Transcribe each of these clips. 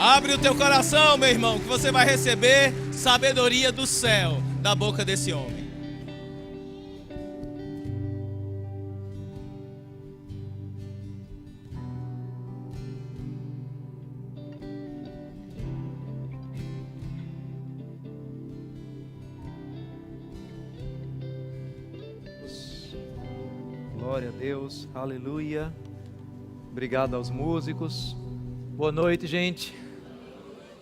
Abre o teu coração, meu irmão, que você vai receber sabedoria do céu, da boca desse homem. Glória a Deus, aleluia. Obrigado aos músicos. Boa noite, gente.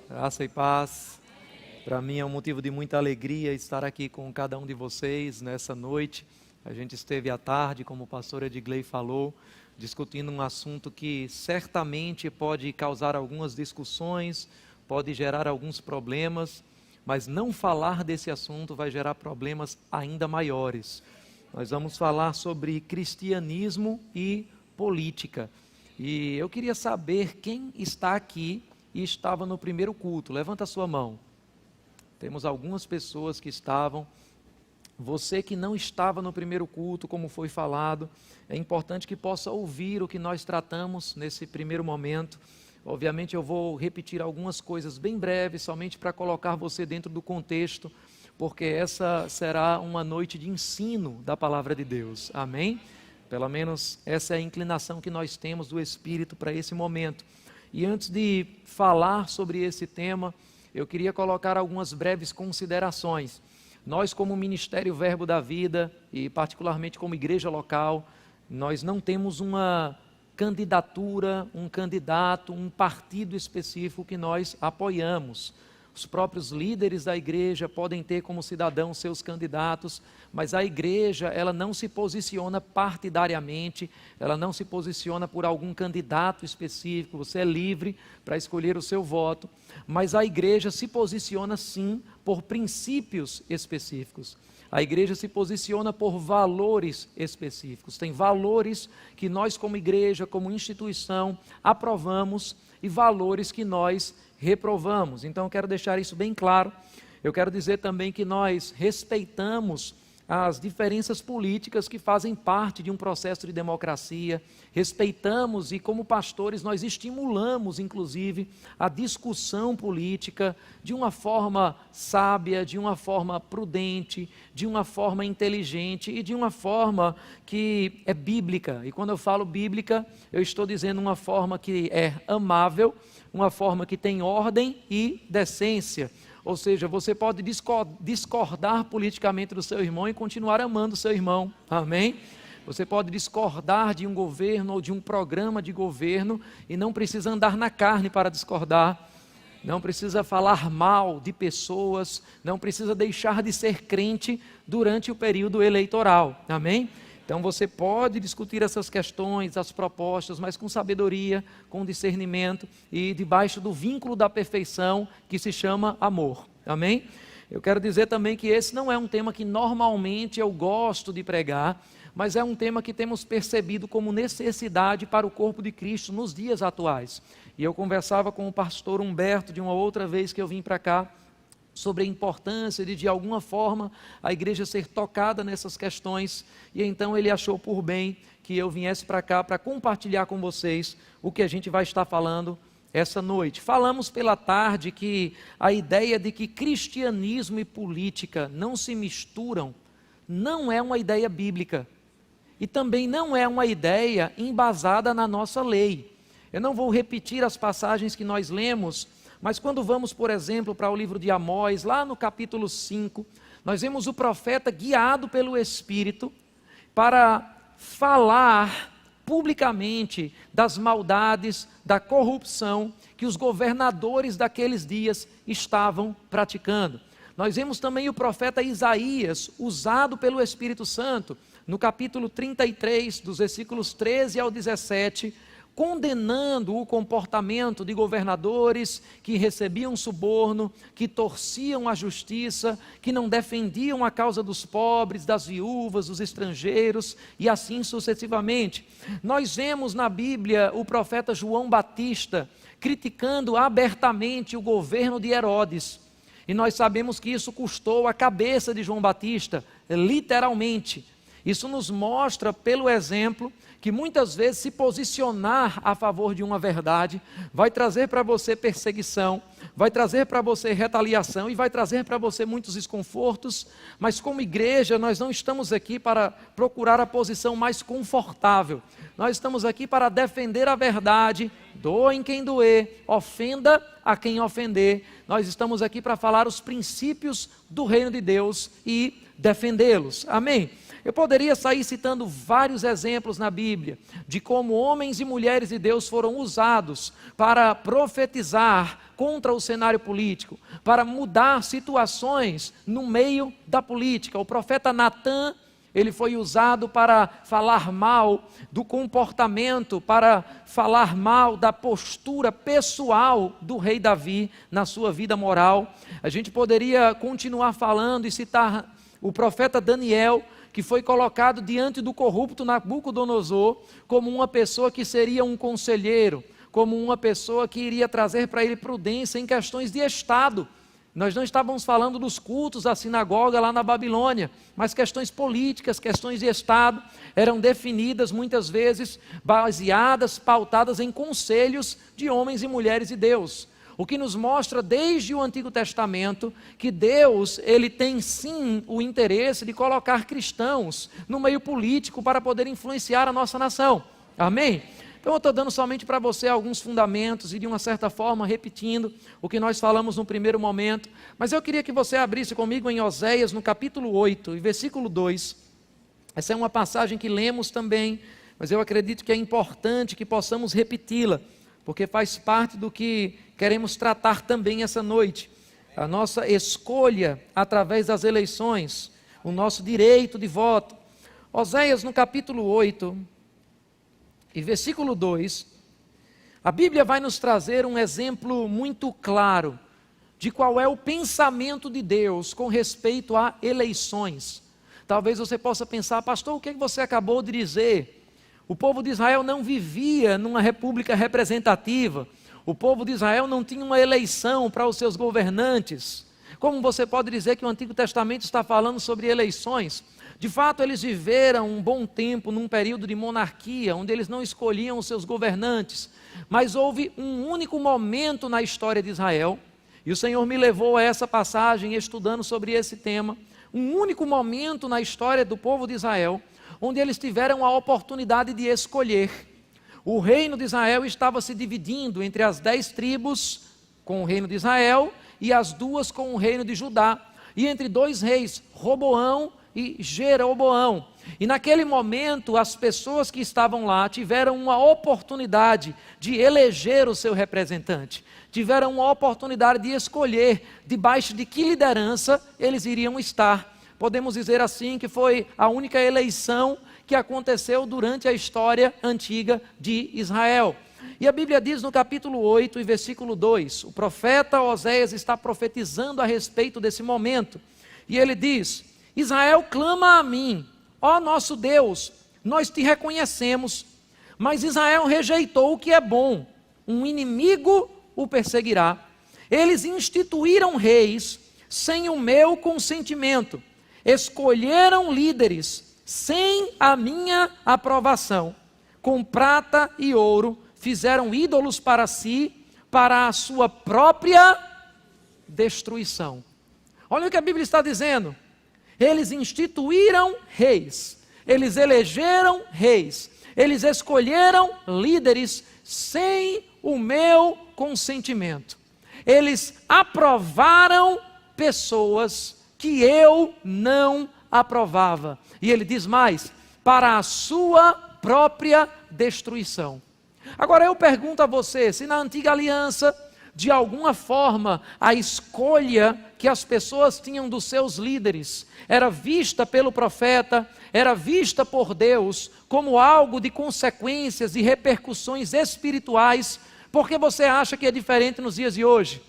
Graça e paz. Para mim é um motivo de muita alegria estar aqui com cada um de vocês nessa noite. A gente esteve à tarde, como o pastor Edgley falou, discutindo um assunto que certamente pode causar algumas discussões, pode gerar alguns problemas, mas não falar desse assunto vai gerar problemas ainda maiores. Nós vamos falar sobre cristianismo e política. E eu queria saber quem está aqui e estava no primeiro culto. Levanta a sua mão. Temos algumas pessoas que estavam. Você que não estava no primeiro culto, como foi falado, é importante que possa ouvir o que nós tratamos nesse primeiro momento. Obviamente eu vou repetir algumas coisas bem breves, somente para colocar você dentro do contexto, porque essa será uma noite de ensino da palavra de Deus, amém? Pelo menos essa é a inclinação que nós temos do Espírito para esse momento. E antes de falar sobre esse tema, eu queria colocar algumas breves considerações. Nós, como Ministério Verbo da Vida, e particularmente como igreja local, nós não temos uma candidatura, um candidato, um partido específico que nós apoiamos. Os próprios líderes da igreja podem ter como cidadãos seus candidatos, mas a igreja, ela não se posiciona partidariamente, ela não se posiciona por algum candidato específico. Você é livre para escolher o seu voto, mas a igreja se posiciona sim por princípios específicos. A igreja se posiciona por valores específicos. Tem valores que nós como igreja, como instituição, aprovamos e valores que nós reprovamos. Então eu quero deixar isso bem claro. Eu quero dizer também que nós respeitamos as diferenças políticas que fazem parte de um processo de democracia, respeitamos e como pastores nós estimulamos inclusive a discussão política de uma forma sábia, de uma forma prudente, de uma forma inteligente e de uma forma que é bíblica. E quando eu falo bíblica, eu estou dizendo uma forma que é amável, uma forma que tem ordem e decência. Ou seja, você pode discordar politicamente do seu irmão e continuar amando o seu irmão, amém? Você pode discordar de um governo ou de um programa de governo e não precisa andar na carne para discordar, não precisa falar mal de pessoas, não precisa deixar de ser crente durante o período eleitoral, amém? Então você pode discutir essas questões, as propostas, mas com sabedoria, com discernimento e debaixo do vínculo da perfeição que se chama amor, amém? Eu quero dizer também que esse não é um tema que normalmente eu gosto de pregar, mas é um tema que temos percebido como necessidade para o corpo de Cristo nos dias atuais. E eu conversava com o pastor Humberto de uma outra vez que eu vim para cá, sobre a importância de alguma forma, a igreja ser tocada nessas questões, e então ele achou por bem que eu viesse para cá para compartilhar com vocês o que a gente vai estar falando essa noite. Falamos pela tarde que a ideia de que cristianismo e política não se misturam, não é uma ideia bíblica, e também não é uma ideia embasada na nossa lei. Eu não vou repetir as passagens que nós lemos, mas quando vamos, por exemplo, para o livro de Amós, lá no capítulo 5, nós vemos o profeta guiado pelo Espírito para falar publicamente das maldades, da corrupção que os governadores daqueles dias estavam praticando. Nós vemos também o profeta Isaías, usado pelo Espírito Santo, no capítulo 33, dos versículos 13 ao 17, condenando o comportamento de governadores que recebiam suborno, que torciam a justiça, que não defendiam a causa dos pobres, das viúvas, dos estrangeiros e assim sucessivamente. Nós vemos na Bíblia o profeta João Batista criticando abertamente o governo de Herodes, e nós sabemos que isso custou a cabeça de João Batista, literalmente. Isso nos mostra, pelo exemplo, que muitas vezes se posicionar a favor de uma verdade vai trazer para você perseguição, vai trazer para você retaliação e vai trazer para você muitos desconfortos, mas como igreja nós não estamos aqui para procurar a posição mais confortável, nós estamos aqui para defender a verdade, doa em quem doer, ofenda a quem ofender, nós estamos aqui para falar os princípios do reino de Deus e defendê-los, amém? Eu poderia sair citando vários exemplos na Bíblia de como homens e mulheres de Deus foram usados para profetizar contra o cenário político, para mudar situações no meio da política. O profeta Natã, ele foi usado para falar mal do comportamento, para falar mal da postura pessoal do rei Davi na sua vida moral. A gente poderia continuar falando e citar o profeta Daniel, que foi colocado diante do corrupto Nabucodonosor como uma pessoa que seria um conselheiro, como uma pessoa que iria trazer para ele prudência em questões de Estado. Nós não estávamos falando dos cultos à sinagoga lá na Babilônia, mas questões políticas, questões de Estado, eram definidas muitas vezes baseadas, pautadas em conselhos de homens e mulheres de Deus. O que nos mostra desde o Antigo Testamento que Deus, ele tem sim o interesse de colocar cristãos no meio político para poder influenciar a nossa nação. Amém? Então eu estou dando somente para você alguns fundamentos e de uma certa forma repetindo o que nós falamos no primeiro momento. Mas eu queria que você abrisse comigo em Oséias no capítulo 8 e versículo 2. Essa é uma passagem que lemos também, mas eu acredito que é importante que possamos repeti-la, porque faz parte do que queremos tratar também essa noite. A nossa escolha através das eleições, o nosso direito de voto. Oséias no capítulo 8 e versículo 2, a Bíblia vai nos trazer um exemplo muito claro de qual é o pensamento de Deus com respeito a eleições. Talvez você possa pensar, pastor, o que você acabou de dizer? O povo de Israel não vivia numa república representativa. O povo de Israel não tinha uma eleição para os seus governantes. Como você pode dizer que o Antigo Testamento está falando sobre eleições? De fato, eles viveram um bom tempo num período de monarquia, onde eles não escolhiam os seus governantes. Mas houve um único momento na história de Israel, e o Senhor me levou a essa passagem estudando sobre esse tema, um único momento na história do povo de Israel, onde eles tiveram a oportunidade de escolher. O reino de Israel estava se dividindo entre as 10 tribos com o reino de Israel e as 2 com o reino de Judá, e entre 2 reis, Roboão e Jeroboão. E naquele momento as pessoas que estavam lá tiveram uma oportunidade de eleger o seu representante, tiveram uma oportunidade de escolher debaixo de que liderança eles iriam estar. Podemos dizer assim que foi a única eleição que aconteceu durante a história antiga de Israel. E a Bíblia diz no capítulo 8 e versículo 2, o profeta Oséias está profetizando a respeito desse momento. E ele diz: Israel clama a mim, ó nosso Deus, nós te reconhecemos, mas Israel rejeitou o que é bom, um inimigo o perseguirá. Eles instituíram reis sem o meu consentimento, escolheram líderes sem a minha aprovação, com prata e ouro fizeram ídolos para si, para a sua própria destruição. Olha o que a Bíblia está dizendo. Eles instituíram reis, eles elegeram reis, eles escolheram líderes sem o meu consentimento. Eles aprovaram pessoas que eu não aprovava. E ele diz mais, para a sua própria destruição. Agora eu pergunto a você, se na antiga aliança, de alguma forma, a escolha que as pessoas tinham dos seus líderes era vista pelo profeta, era vista por Deus como algo de consequências e repercussões espirituais, por que você acha que é diferente nos dias de hoje?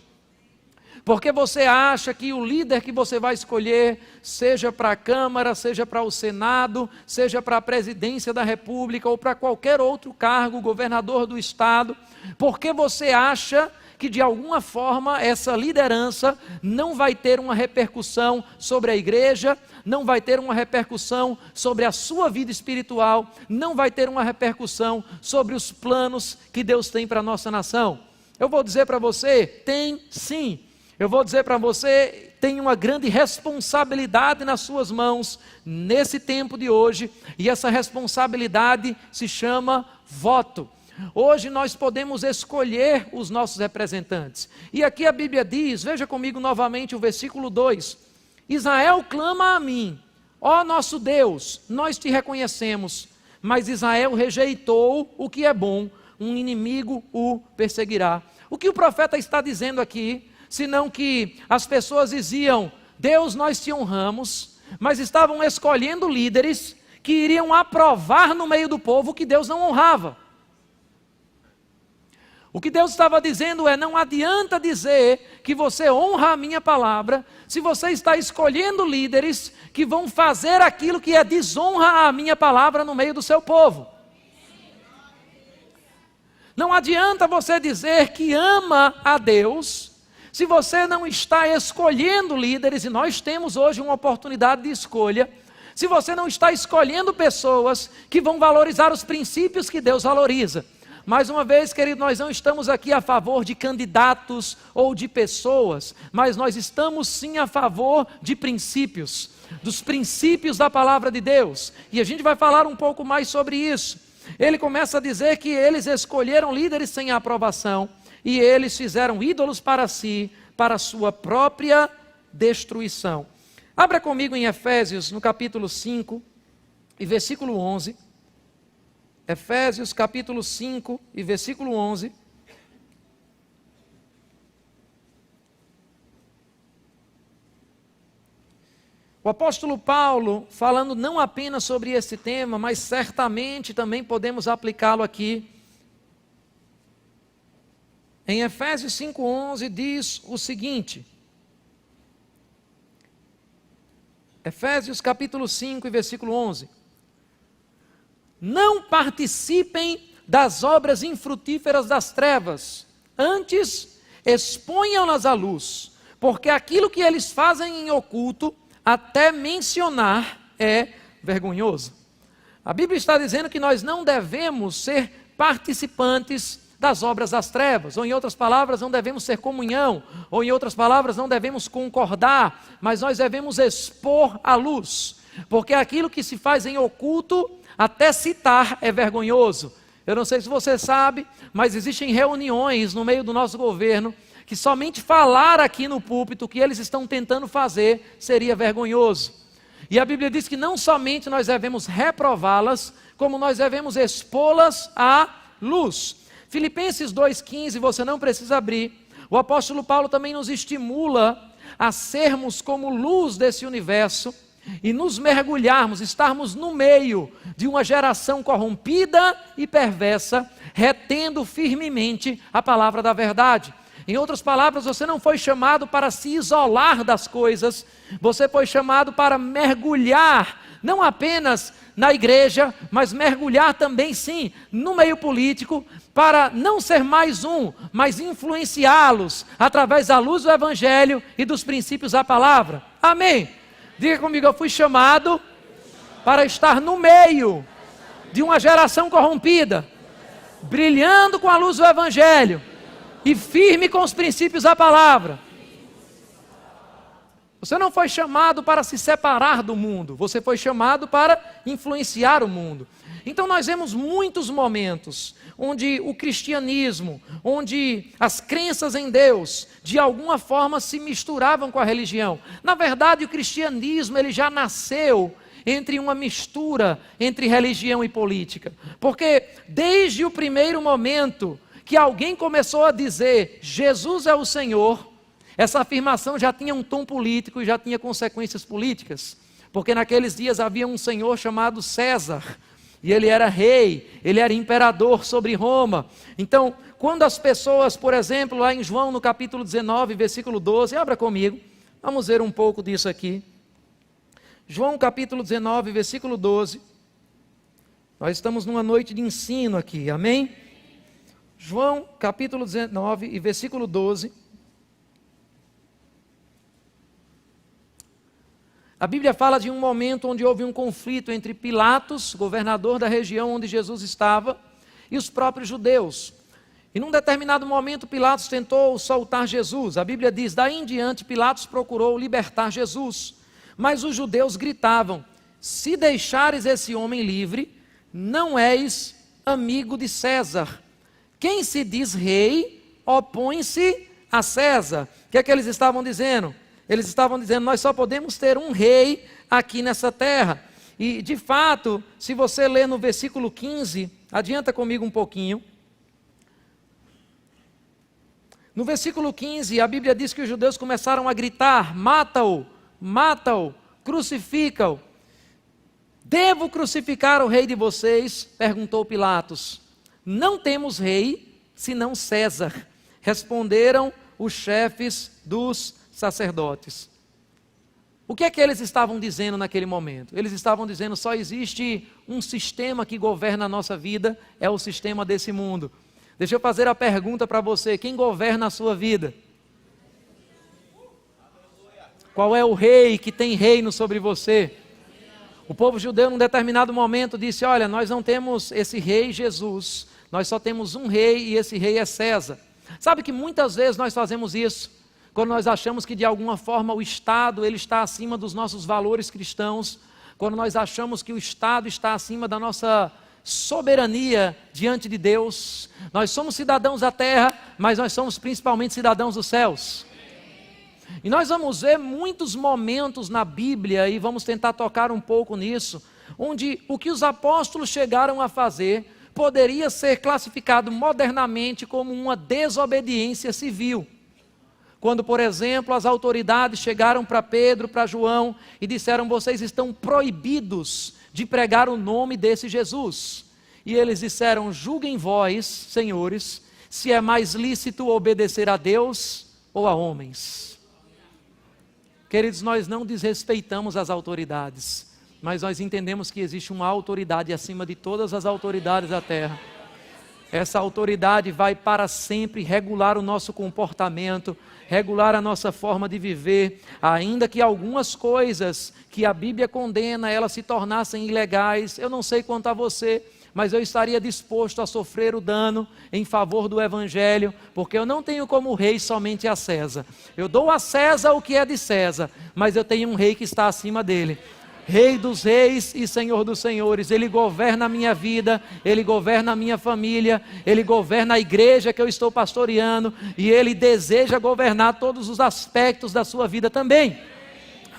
Porque você acha que o líder que você vai escolher, seja para a Câmara, seja para o Senado, seja para a presidência da República ou para qualquer outro cargo, governador do estado, porque você acha que de alguma forma essa liderança não vai ter uma repercussão sobre a igreja, não vai ter uma repercussão sobre a sua vida espiritual, não vai ter uma repercussão sobre os planos que Deus tem para a nossa nação. Eu vou dizer para você, tem sim. Eu vou dizer para você, tem uma grande responsabilidade nas suas mãos, nesse tempo de hoje, e essa responsabilidade se chama voto. Hoje nós podemos escolher os nossos representantes. E aqui a Bíblia diz, veja comigo novamente o versículo 2. Israel clama a mim, ó nosso Deus, nós te reconhecemos, mas Israel rejeitou o que é bom, um inimigo o perseguirá. O que o profeta está dizendo aqui, senão que as pessoas diziam, Deus, nós te honramos, mas estavam escolhendo líderes que iriam aprovar no meio do povo que Deus não honrava. O que Deus estava dizendo é, não adianta dizer que você honra a minha palavra, se você está escolhendo líderes que vão fazer aquilo que é desonra à minha palavra no meio do seu povo. Não adianta você dizer que ama a Deus, se você não está escolhendo líderes, e nós temos hoje uma oportunidade de escolha, se você não está escolhendo pessoas que vão valorizar os princípios que Deus valoriza. Mais uma vez, querido, nós não estamos aqui a favor de candidatos ou de pessoas, mas nós estamos sim a favor de princípios, dos princípios da palavra de Deus. E a gente vai falar um pouco mais sobre isso. Ele começa a dizer que eles escolheram líderes sem aprovação e eles fizeram ídolos para si, para a sua própria destruição. Abra comigo em Efésios, no capítulo 5 e versículo 11. Efésios capítulo 5 e versículo 11. O apóstolo Paulo, falando não apenas sobre esse tema, mas certamente também podemos aplicá-lo aqui. Em Efésios 5:11 diz o seguinte. Efésios capítulo 5 e versículo 11. Não participem das obras infrutíferas das trevas, antes exponham-nas à luz, porque aquilo que eles fazem em oculto, até mencionar, é vergonhoso. A Bíblia está dizendo que nós não devemos ser participantes das obras das trevas, ou em outras palavras, não devemos ser comunhão, ou em outras palavras, não devemos concordar, mas nós devemos expor à luz, porque aquilo que se faz em oculto, até citar é vergonhoso. Eu não sei se você sabe, mas existem reuniões no meio do nosso governo, que somente falar aqui no púlpito o que eles estão tentando fazer seria vergonhoso. E a Bíblia diz que não somente nós devemos reprová-las, como nós devemos expô-las à luz. Filipenses 2,15, você não precisa abrir. O apóstolo Paulo também nos estimula a sermos como luz desse universo e nos mergulharmos, estarmos no meio de uma geração corrompida e perversa, retendo firmemente a palavra da verdade. Em outras palavras, você não foi chamado para se isolar das coisas, você foi chamado para mergulhar, não apenas na igreja, mas mergulhar também sim, no meio político, para não ser mais um, mas influenciá-los através da luz do Evangelho e dos princípios da palavra. Amém? Diga comigo, eu fui chamado para estar no meio de uma geração corrompida, brilhando com a luz do Evangelho e firme com os princípios da palavra. Você não foi chamado para se separar do mundo, você foi chamado para influenciar o mundo. Então nós vemos muitos momentos onde o cristianismo, onde as crenças em Deus, de alguma forma se misturavam com a religião. Na verdade, o cristianismo ele já nasceu entre uma mistura entre religião e política. Porque desde o primeiro momento que alguém começou a dizer Jesus é o Senhor, essa afirmação já tinha um tom político e já tinha consequências políticas. Porque naqueles dias havia um senhor chamado César, e ele era rei, ele era imperador sobre Roma. Então, quando as pessoas, por exemplo, lá em João no capítulo 19, versículo 12, abra comigo, vamos ver um pouco disso aqui. João capítulo 19, versículo 12. Nós estamos numa noite de ensino aqui, amém? João capítulo 19 e versículo 12. A Bíblia fala de um momento onde houve um conflito entre Pilatos, governador da região onde Jesus estava, e os próprios judeus. E num determinado momento Pilatos tentou soltar Jesus. A Bíblia diz, daí em diante Pilatos procurou libertar Jesus. Mas os judeus gritavam, se deixares esse homem livre, não és amigo de César. Quem se diz rei, opõe-se a César. O que é que eles estavam dizendo? Eles estavam dizendo, nós só podemos ter um rei aqui nessa terra. E de fato, se você ler no versículo 15, adianta comigo um pouquinho. No versículo 15, a Bíblia diz que os judeus começaram a gritar, mata-o, mata-o, crucifica-o. Devo crucificar o rei de vocês? Perguntou Pilatos. Não temos rei, senão César. Responderam os chefes dos sacerdotes. O que é que eles estavam dizendo naquele momento? Eles estavam dizendo, só existe um sistema que governa a nossa vida, é o sistema desse mundo. Deixa eu fazer a pergunta para você, quem governa a sua vida? Qual é o rei que tem reino sobre você? O povo judeu, num determinado momento, disse, olha, nós não temos esse rei Jesus, nós só temos um rei e esse rei é César. Sabe que muitas vezes nós fazemos isso, quando nós achamos que de alguma forma o Estado ele está acima dos nossos valores cristãos, quando nós achamos que o Estado está acima da nossa soberania diante de Deus. Nós somos cidadãos da terra, mas nós somos principalmente cidadãos dos céus. E nós vamos ver muitos momentos na Bíblia, e vamos tentar tocar um pouco nisso, onde o que os apóstolos chegaram a fazer poderia ser classificado modernamente como uma desobediência civil. Quando, por exemplo, as autoridades chegaram para Pedro, para João, e disseram, vocês estão proibidos de pregar o nome desse Jesus. E eles disseram, julguem vós, senhores, se é mais lícito obedecer a Deus ou a homens. Queridos, nós não desrespeitamos as autoridades, mas nós entendemos que existe uma autoridade acima de todas as autoridades da terra. Essa autoridade vai para sempre regular o nosso comportamento, regular a nossa forma de viver, ainda que algumas coisas que a Bíblia condena, elas se tornassem ilegais. Eu não sei quanto a você, mas eu estaria disposto a sofrer o dano em favor do Evangelho, porque eu não tenho como rei somente a César. Eu dou a César o que é de César, mas eu tenho um rei que está acima dele. Rei dos reis e Senhor dos senhores, Ele governa a minha vida, Ele governa a minha família, Ele governa a igreja que eu estou pastoreando, e Ele deseja governar todos os aspectos da sua vida também.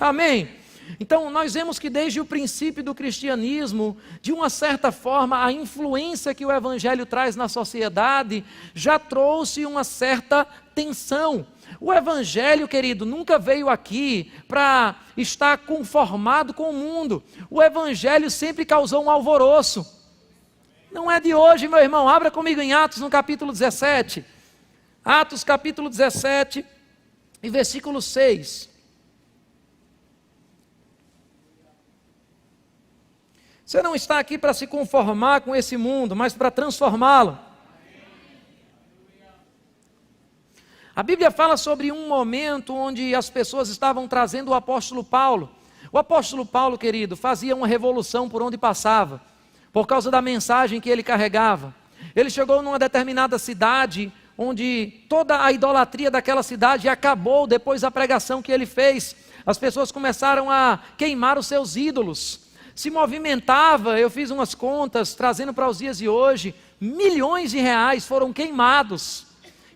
Amém? Então nós vemos que desde o princípio do cristianismo, de uma certa forma, a influência que o Evangelho traz na sociedade, já trouxe uma certa tensão. O Evangelho, querido, nunca veio aqui para estar conformado com o mundo. O Evangelho sempre causou um alvoroço. Não é de hoje, meu irmão. Abra comigo em Atos, no capítulo 17. Atos, capítulo 17, e versículo 6. Você não está aqui para se conformar com esse mundo, mas para transformá-lo. A Bíblia fala sobre um momento onde as pessoas estavam trazendo o apóstolo Paulo. O apóstolo Paulo, querido, fazia uma revolução por onde passava, por causa da mensagem que ele carregava. Ele chegou numa determinada cidade, onde toda a idolatria daquela cidade acabou depois da pregação que ele fez. As pessoas começaram a queimar os seus ídolos. Se movimentava, eu fiz umas contas, trazendo para os dias de hoje, milhões de reais foram queimados,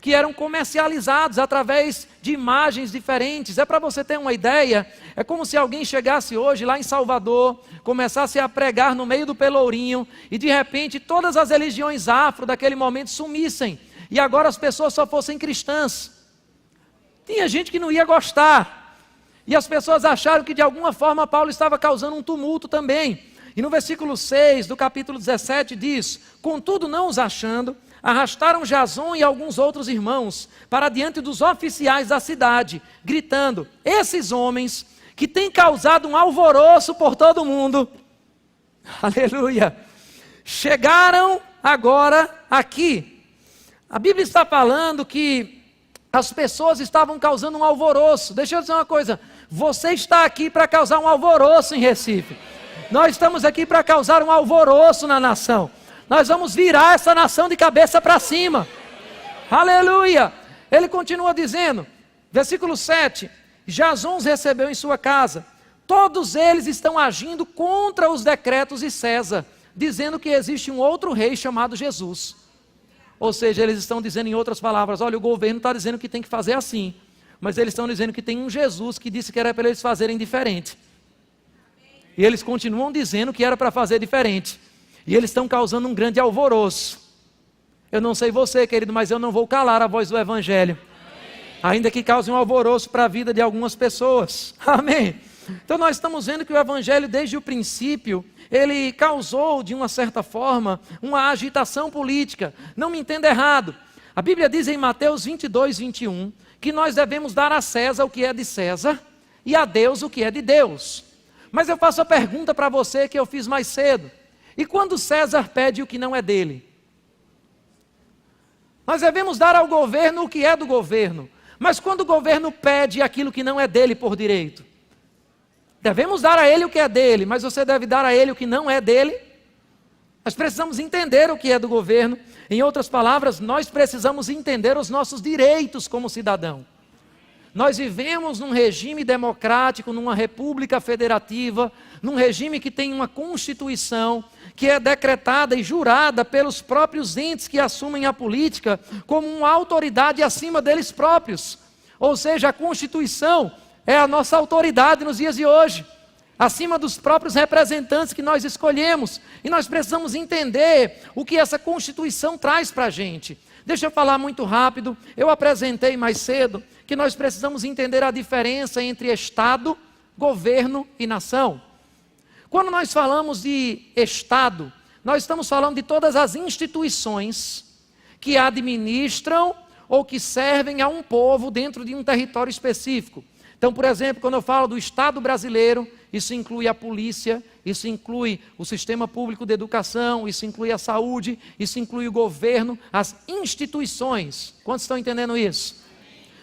que eram comercializados através de imagens diferentes. É para você ter uma ideia, é como se alguém chegasse hoje lá em Salvador, começasse a pregar no meio do Pelourinho, e de repente todas as religiões afro daquele momento sumissem, e agora as pessoas só fossem cristãs. Tinha gente que não ia gostar, e as pessoas acharam que de alguma forma Paulo estava causando um tumulto também. E no versículo 6 do capítulo 17 diz, contudo não os achando, arrastaram Jason e alguns outros irmãos para diante dos oficiais da cidade, gritando: esses homens que têm causado um alvoroço por todo mundo, aleluia, chegaram agora aqui. A Bíblia está falando que as pessoas estavam causando um alvoroço. Deixa eu dizer uma coisa, você está aqui para causar um alvoroço em Recife. Nós estamos aqui para causar um alvoroço na nação. Nós vamos virar essa nação de cabeça para cima. Aleluia! Ele continua dizendo, versículo 7, Jason os recebeu em sua casa. Todos eles estão agindo contra os decretos de César, dizendo que existe um outro rei chamado Jesus. Ou seja, eles estão dizendo em outras palavras, olha, o governo está dizendo que tem que fazer assim, mas eles estão dizendo que tem um Jesus que disse que era para eles fazerem diferente. E eles continuam dizendo que era para fazer diferente. E eles estão causando um grande alvoroço. Eu não sei você, querido, mas eu não vou calar a voz do Evangelho. Ainda que cause um alvoroço para a vida de algumas pessoas. Amém. Então nós estamos vendo que o Evangelho desde o princípio, ele causou de uma certa forma uma agitação política. Não me entenda errado. A Bíblia diz em Mateus 22, 21, que nós devemos dar a César o que é de César e a Deus o que é de Deus. Mas eu faço a pergunta para você que eu fiz mais cedo. E quando César pede o que não é dele? Nós devemos dar ao governo o que é do governo. Mas quando o governo pede aquilo que não é dele por direito? Devemos dar a ele o que é dele, mas você deve dar a ele o que não é dele? Nós precisamos entender o que é do governo. Em outras palavras, nós precisamos entender os nossos direitos como cidadão. Nós vivemos num regime democrático, numa república federativa, num regime que tem uma constituição que é decretada e jurada pelos próprios entes que assumem a política como uma autoridade acima deles próprios. Ou seja, a Constituição é a nossa autoridade nos dias de hoje, acima dos próprios representantes que nós escolhemos. E nós precisamos entender o que essa Constituição traz para a gente. Deixa eu falar muito rápido. Eu apresentei mais cedo que nós precisamos entender a diferença entre Estado, governo e nação. Quando nós falamos de Estado, nós estamos falando de todas as instituições que administram ou que servem a um povo dentro de um território específico. Então, por exemplo, quando eu falo do Estado brasileiro, isso inclui a polícia, isso inclui o sistema público de educação, isso inclui a saúde, isso inclui o governo, as instituições. Quantos estão entendendo isso?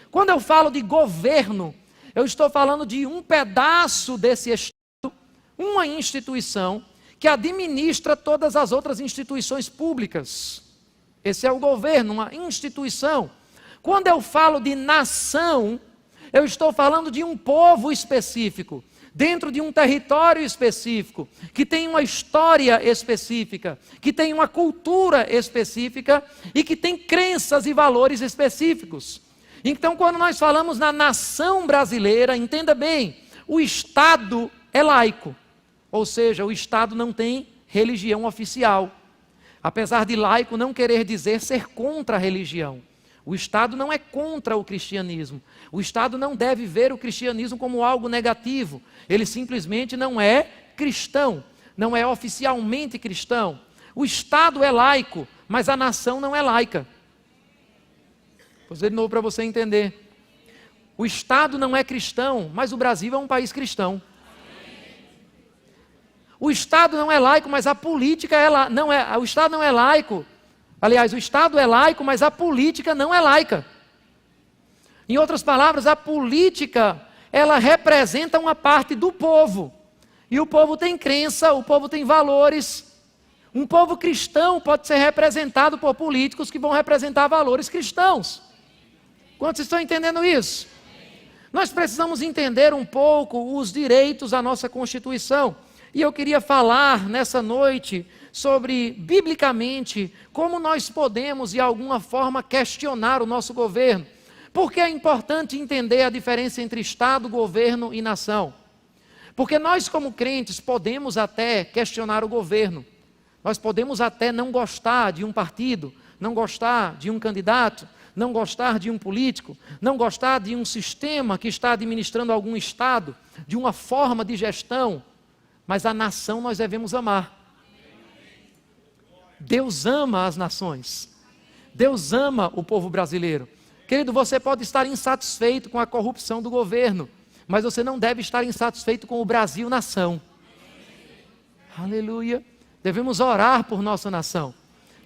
Quando eu falo de governo, eu estou falando de um pedaço desse Estado, uma instituição que administra todas as outras instituições públicas. Esse é o governo, uma instituição. Quando eu falo de nação, eu estou falando de um povo específico, dentro de um território específico, que tem uma história específica, que tem uma cultura específica e que tem crenças e valores específicos. Então, quando nós falamos na nação brasileira, entenda bem, o Estado é laico, ou seja, o Estado não tem religião oficial. Apesar de laico não querer dizer ser contra a religião. O Estado não é contra o cristianismo. O Estado não deve ver o cristianismo como algo negativo. Ele simplesmente não é cristão, não é oficialmente cristão. O Estado é laico, mas a nação não é laica. Vou dizer de novo para você entender. O Estado não é cristão, mas o Brasil é um país cristão. O Estado não é laico, mas a política não é. O Estado não é laico. Aliás, o Estado é laico, mas a política não é laica. Em outras palavras, a política, ela representa uma parte do povo. E o povo tem crença, o povo tem valores. Um povo cristão pode ser representado por políticos que vão representar valores cristãos. Quantos estão entendendo isso? Nós precisamos entender um pouco os direitos da nossa Constituição. E eu queria falar nessa noite sobre, biblicamente, como nós podemos, de alguma forma, questionar o nosso governo. Por que é importante entender a diferença entre Estado, governo e nação? Porque nós, como crentes, podemos até questionar o governo. Nós podemos até não gostar de um partido, não gostar de um candidato, não gostar de um político, não gostar de um sistema que está administrando algum Estado, de uma forma de gestão, mas a nação nós devemos amar. Deus ama as nações. Deus ama o povo brasileiro. Querido, você pode estar insatisfeito com a corrupção do governo, mas você não deve estar insatisfeito com o Brasil nação. Aleluia. Devemos orar por nossa nação.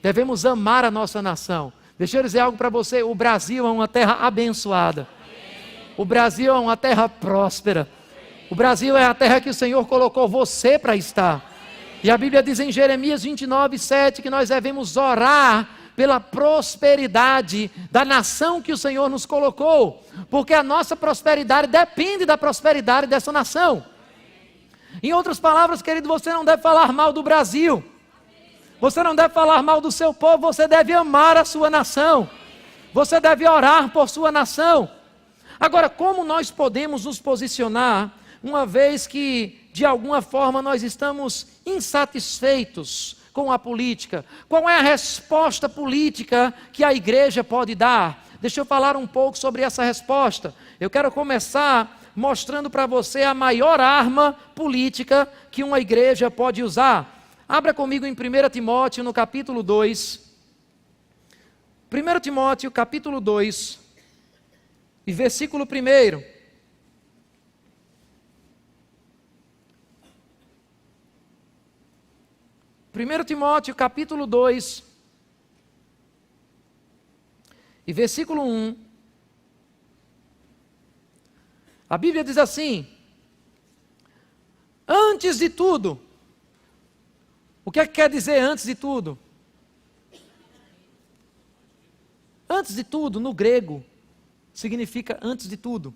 Devemos amar a nossa nação. Deixa eu dizer algo para você. O Brasil é uma terra abençoada. O Brasil é uma terra próspera. O Brasil é a terra que o Senhor colocou você para estar. E a Bíblia diz em Jeremias 29:7 que nós devemos orar pela prosperidade da nação que o Senhor nos colocou, porque a nossa prosperidade depende da prosperidade dessa nação. Em outras palavras, querido, você não deve falar mal do Brasil, você não deve falar mal do seu povo, você deve amar a sua nação, você deve orar por sua nação. Agora, como nós podemos nos posicionar, uma vez que, de alguma forma, nós estamos insatisfeitos com a política? Qual é a resposta política que a igreja pode dar? Deixa eu falar um pouco sobre essa resposta. Eu quero começar mostrando para você a maior arma política que uma igreja pode usar. Abra comigo em 1 Timóteo, no capítulo 2. 1 Timóteo, capítulo 2, e versículo 1. 1 Timóteo capítulo 2, e versículo 1, a Bíblia diz assim: antes de tudo. O que é que quer dizer antes de tudo? Antes de tudo, no grego, significa antes de tudo.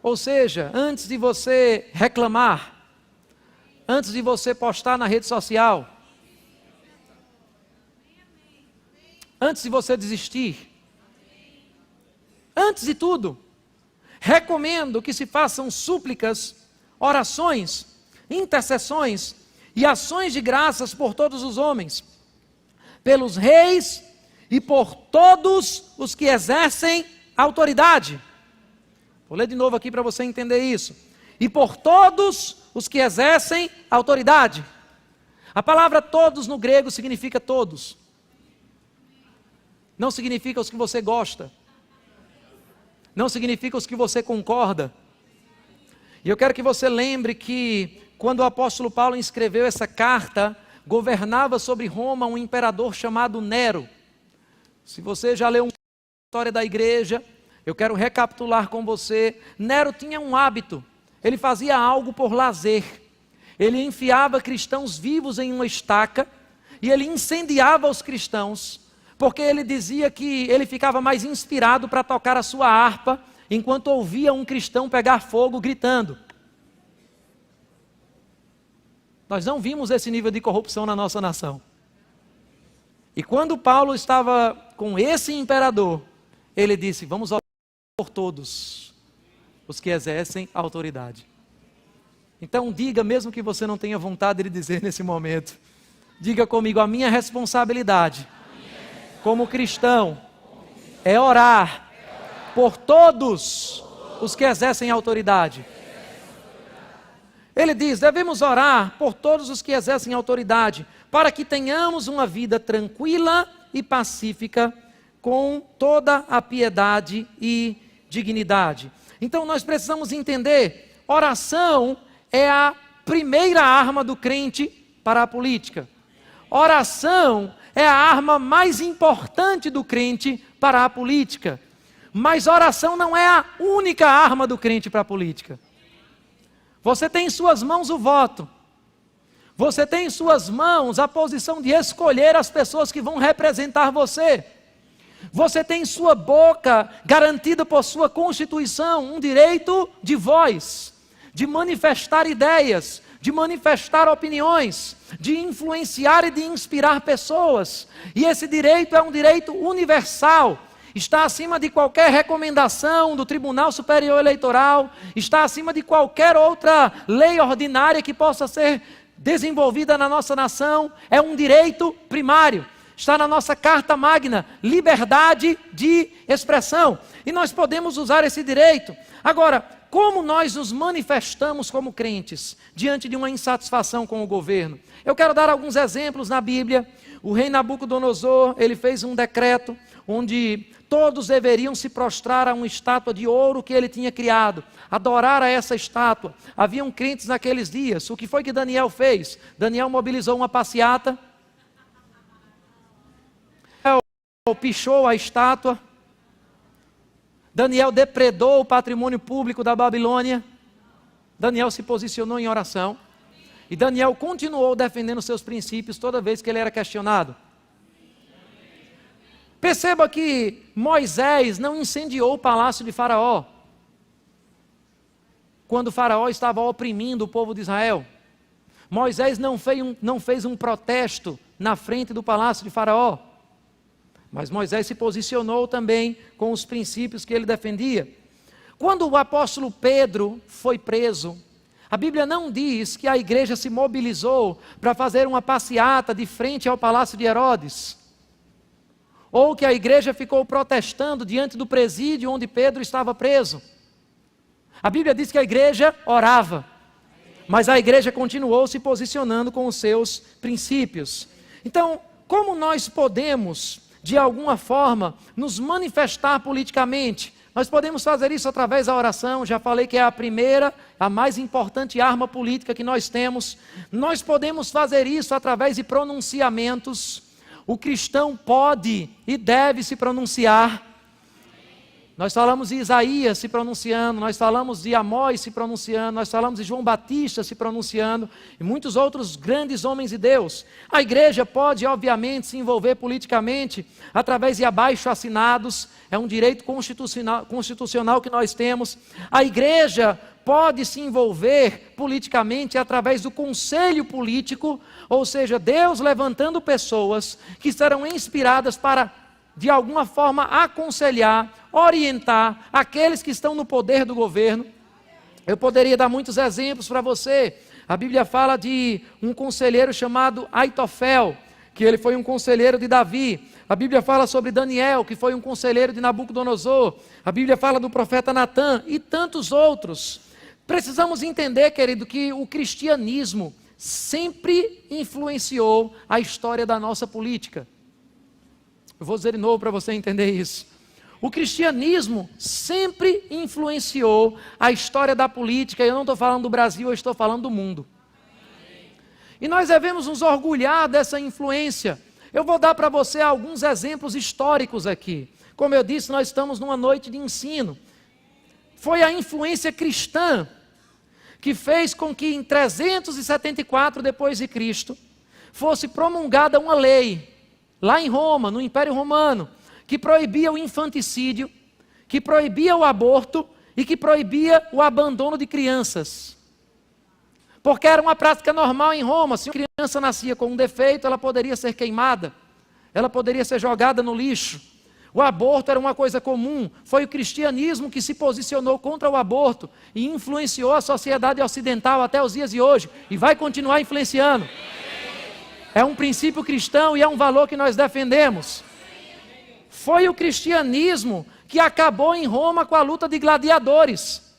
Ou seja, antes de você reclamar, antes de você postar na rede social, antes de você desistir, antes de tudo, recomendo que se façam súplicas, orações, intercessões e ações de graças por todos os homens, pelos reis e por todos os que exercem autoridade. Vou ler de novo aqui para você entender isso. E por todos os que exercem autoridade. A palavra todos no grego significa todos. Não significa os que você gosta. Não significa os que você concorda. E eu quero que você lembre que quando o apóstolo Paulo escreveu essa carta, governava sobre Roma um imperador chamado Nero. Se você já leu a história da igreja, eu quero recapitular com você. Nero tinha um hábito. Ele fazia algo por lazer. Ele enfiava cristãos vivos em uma estaca e ele incendiava os cristãos, porque ele dizia que ele ficava mais inspirado para tocar a sua harpa enquanto ouvia um cristão pegar fogo gritando. Nós não vimos esse nível de corrupção na nossa nação. E quando Paulo estava com esse imperador, ele disse: vamos orar por todos os que exercem a autoridade. Então diga, mesmo que você não tenha vontade de dizer nesse momento, diga comigo: a minha responsabilidade como cristão é orar por todos os que exercem autoridade. Ele diz: devemos orar por todos os que exercem autoridade, para que tenhamos uma vida tranquila e pacífica, com toda a piedade e dignidade. Então nós precisamos entender, oração é a primeira arma do crente para a política. Oração é a arma mais importante do crente para a política. Mas oração não é a única arma do crente para a política. Você tem em suas mãos o voto. Você tem em suas mãos a posição de escolher as pessoas que vão representar você. Você tem em sua boca, garantido por sua Constituição, um direito de voz, de manifestar ideias, de manifestar opiniões, de influenciar e de inspirar pessoas. E esse direito é um direito universal. Está acima de qualquer recomendação do Tribunal Superior Eleitoral, está acima de qualquer outra lei ordinária que possa ser desenvolvida na nossa nação. É um direito primário. Está na nossa Carta Magna, liberdade de expressão. E nós podemos usar esse direito. Agora, como nós nos manifestamos como crentes diante de uma insatisfação com o governo? Eu quero dar alguns exemplos na Bíblia. O rei Nabucodonosor, ele fez um decreto onde todos deveriam se prostrar a uma estátua de ouro que ele tinha criado, adorar a essa estátua. Haviam crentes naqueles dias. O que foi que Daniel fez? Daniel mobilizou uma passeata, pichou a estátua. Daniel depredou o patrimônio público da Babilônia. Daniel se posicionou em oração. E Daniel continuou defendendo seus princípios toda vez que ele era questionado. Perceba que Moisés não incendiou o palácio de Faraó quando Faraó estava oprimindo o povo de Israel. Moisés não fez um protesto na frente do palácio de Faraó. Mas Moisés se posicionou também com os princípios que ele defendia. Quando o apóstolo Pedro foi preso, a Bíblia não diz que a igreja se mobilizou para fazer uma passeata de frente ao palácio de Herodes, ou que a igreja ficou protestando diante do presídio onde Pedro estava preso. A Bíblia diz que a igreja orava, mas a igreja continuou se posicionando com os seus princípios. Então, como nós podemos, de alguma forma, nos manifestar politicamente? Nós podemos fazer isso através da oração. Já falei que é a primeira, a mais importante arma política que nós temos. Nós podemos fazer isso através de pronunciamentos. O cristão pode e deve se pronunciar. Nós falamos de Isaías se pronunciando, nós falamos de Amós se pronunciando, nós falamos de João Batista se pronunciando, e muitos outros grandes homens de Deus. A igreja pode, obviamente, se envolver politicamente através de abaixo-assinados, é um direito constitucional que nós temos. A igreja pode se envolver politicamente através do conselho político, ou seja, Deus levantando pessoas que serão inspiradas para, de alguma forma, aconselhar, orientar aqueles que estão no poder do governo. Eu poderia dar muitos exemplos para você. A Bíblia fala de um conselheiro chamado Aitofel, que ele foi um conselheiro de Davi. A Bíblia fala sobre Daniel, que foi um conselheiro de Nabucodonosor. A Bíblia fala do profeta Natã e tantos outros. Precisamos entender, querido, que o cristianismo sempre influenciou a história da nossa política. Eu vou dizer de novo para você entender isso. O cristianismo sempre influenciou a história da política. Eu não estou falando do Brasil, eu estou falando do mundo. E nós devemos nos orgulhar dessa influência. Eu vou dar para você alguns exemplos históricos aqui. Como eu disse, nós estamos numa noite de ensino. Foi a influência cristã que fez com que em 374 depois de Cristo fosse promulgada uma lei lá em Roma, no Império Romano, que proibia o infanticídio, que proibia o aborto e que proibia o abandono de crianças. Porque era uma prática normal em Roma. Se uma criança nascia com um defeito, ela poderia ser queimada, ela poderia ser jogada no lixo. O aborto era uma coisa comum. Foi o cristianismo que se posicionou contra o aborto e influenciou a sociedade ocidental até os dias de hoje, e vai continuar influenciando. É um princípio cristão e é um valor que nós defendemos. Foi o cristianismo que acabou em Roma com a luta de gladiadores.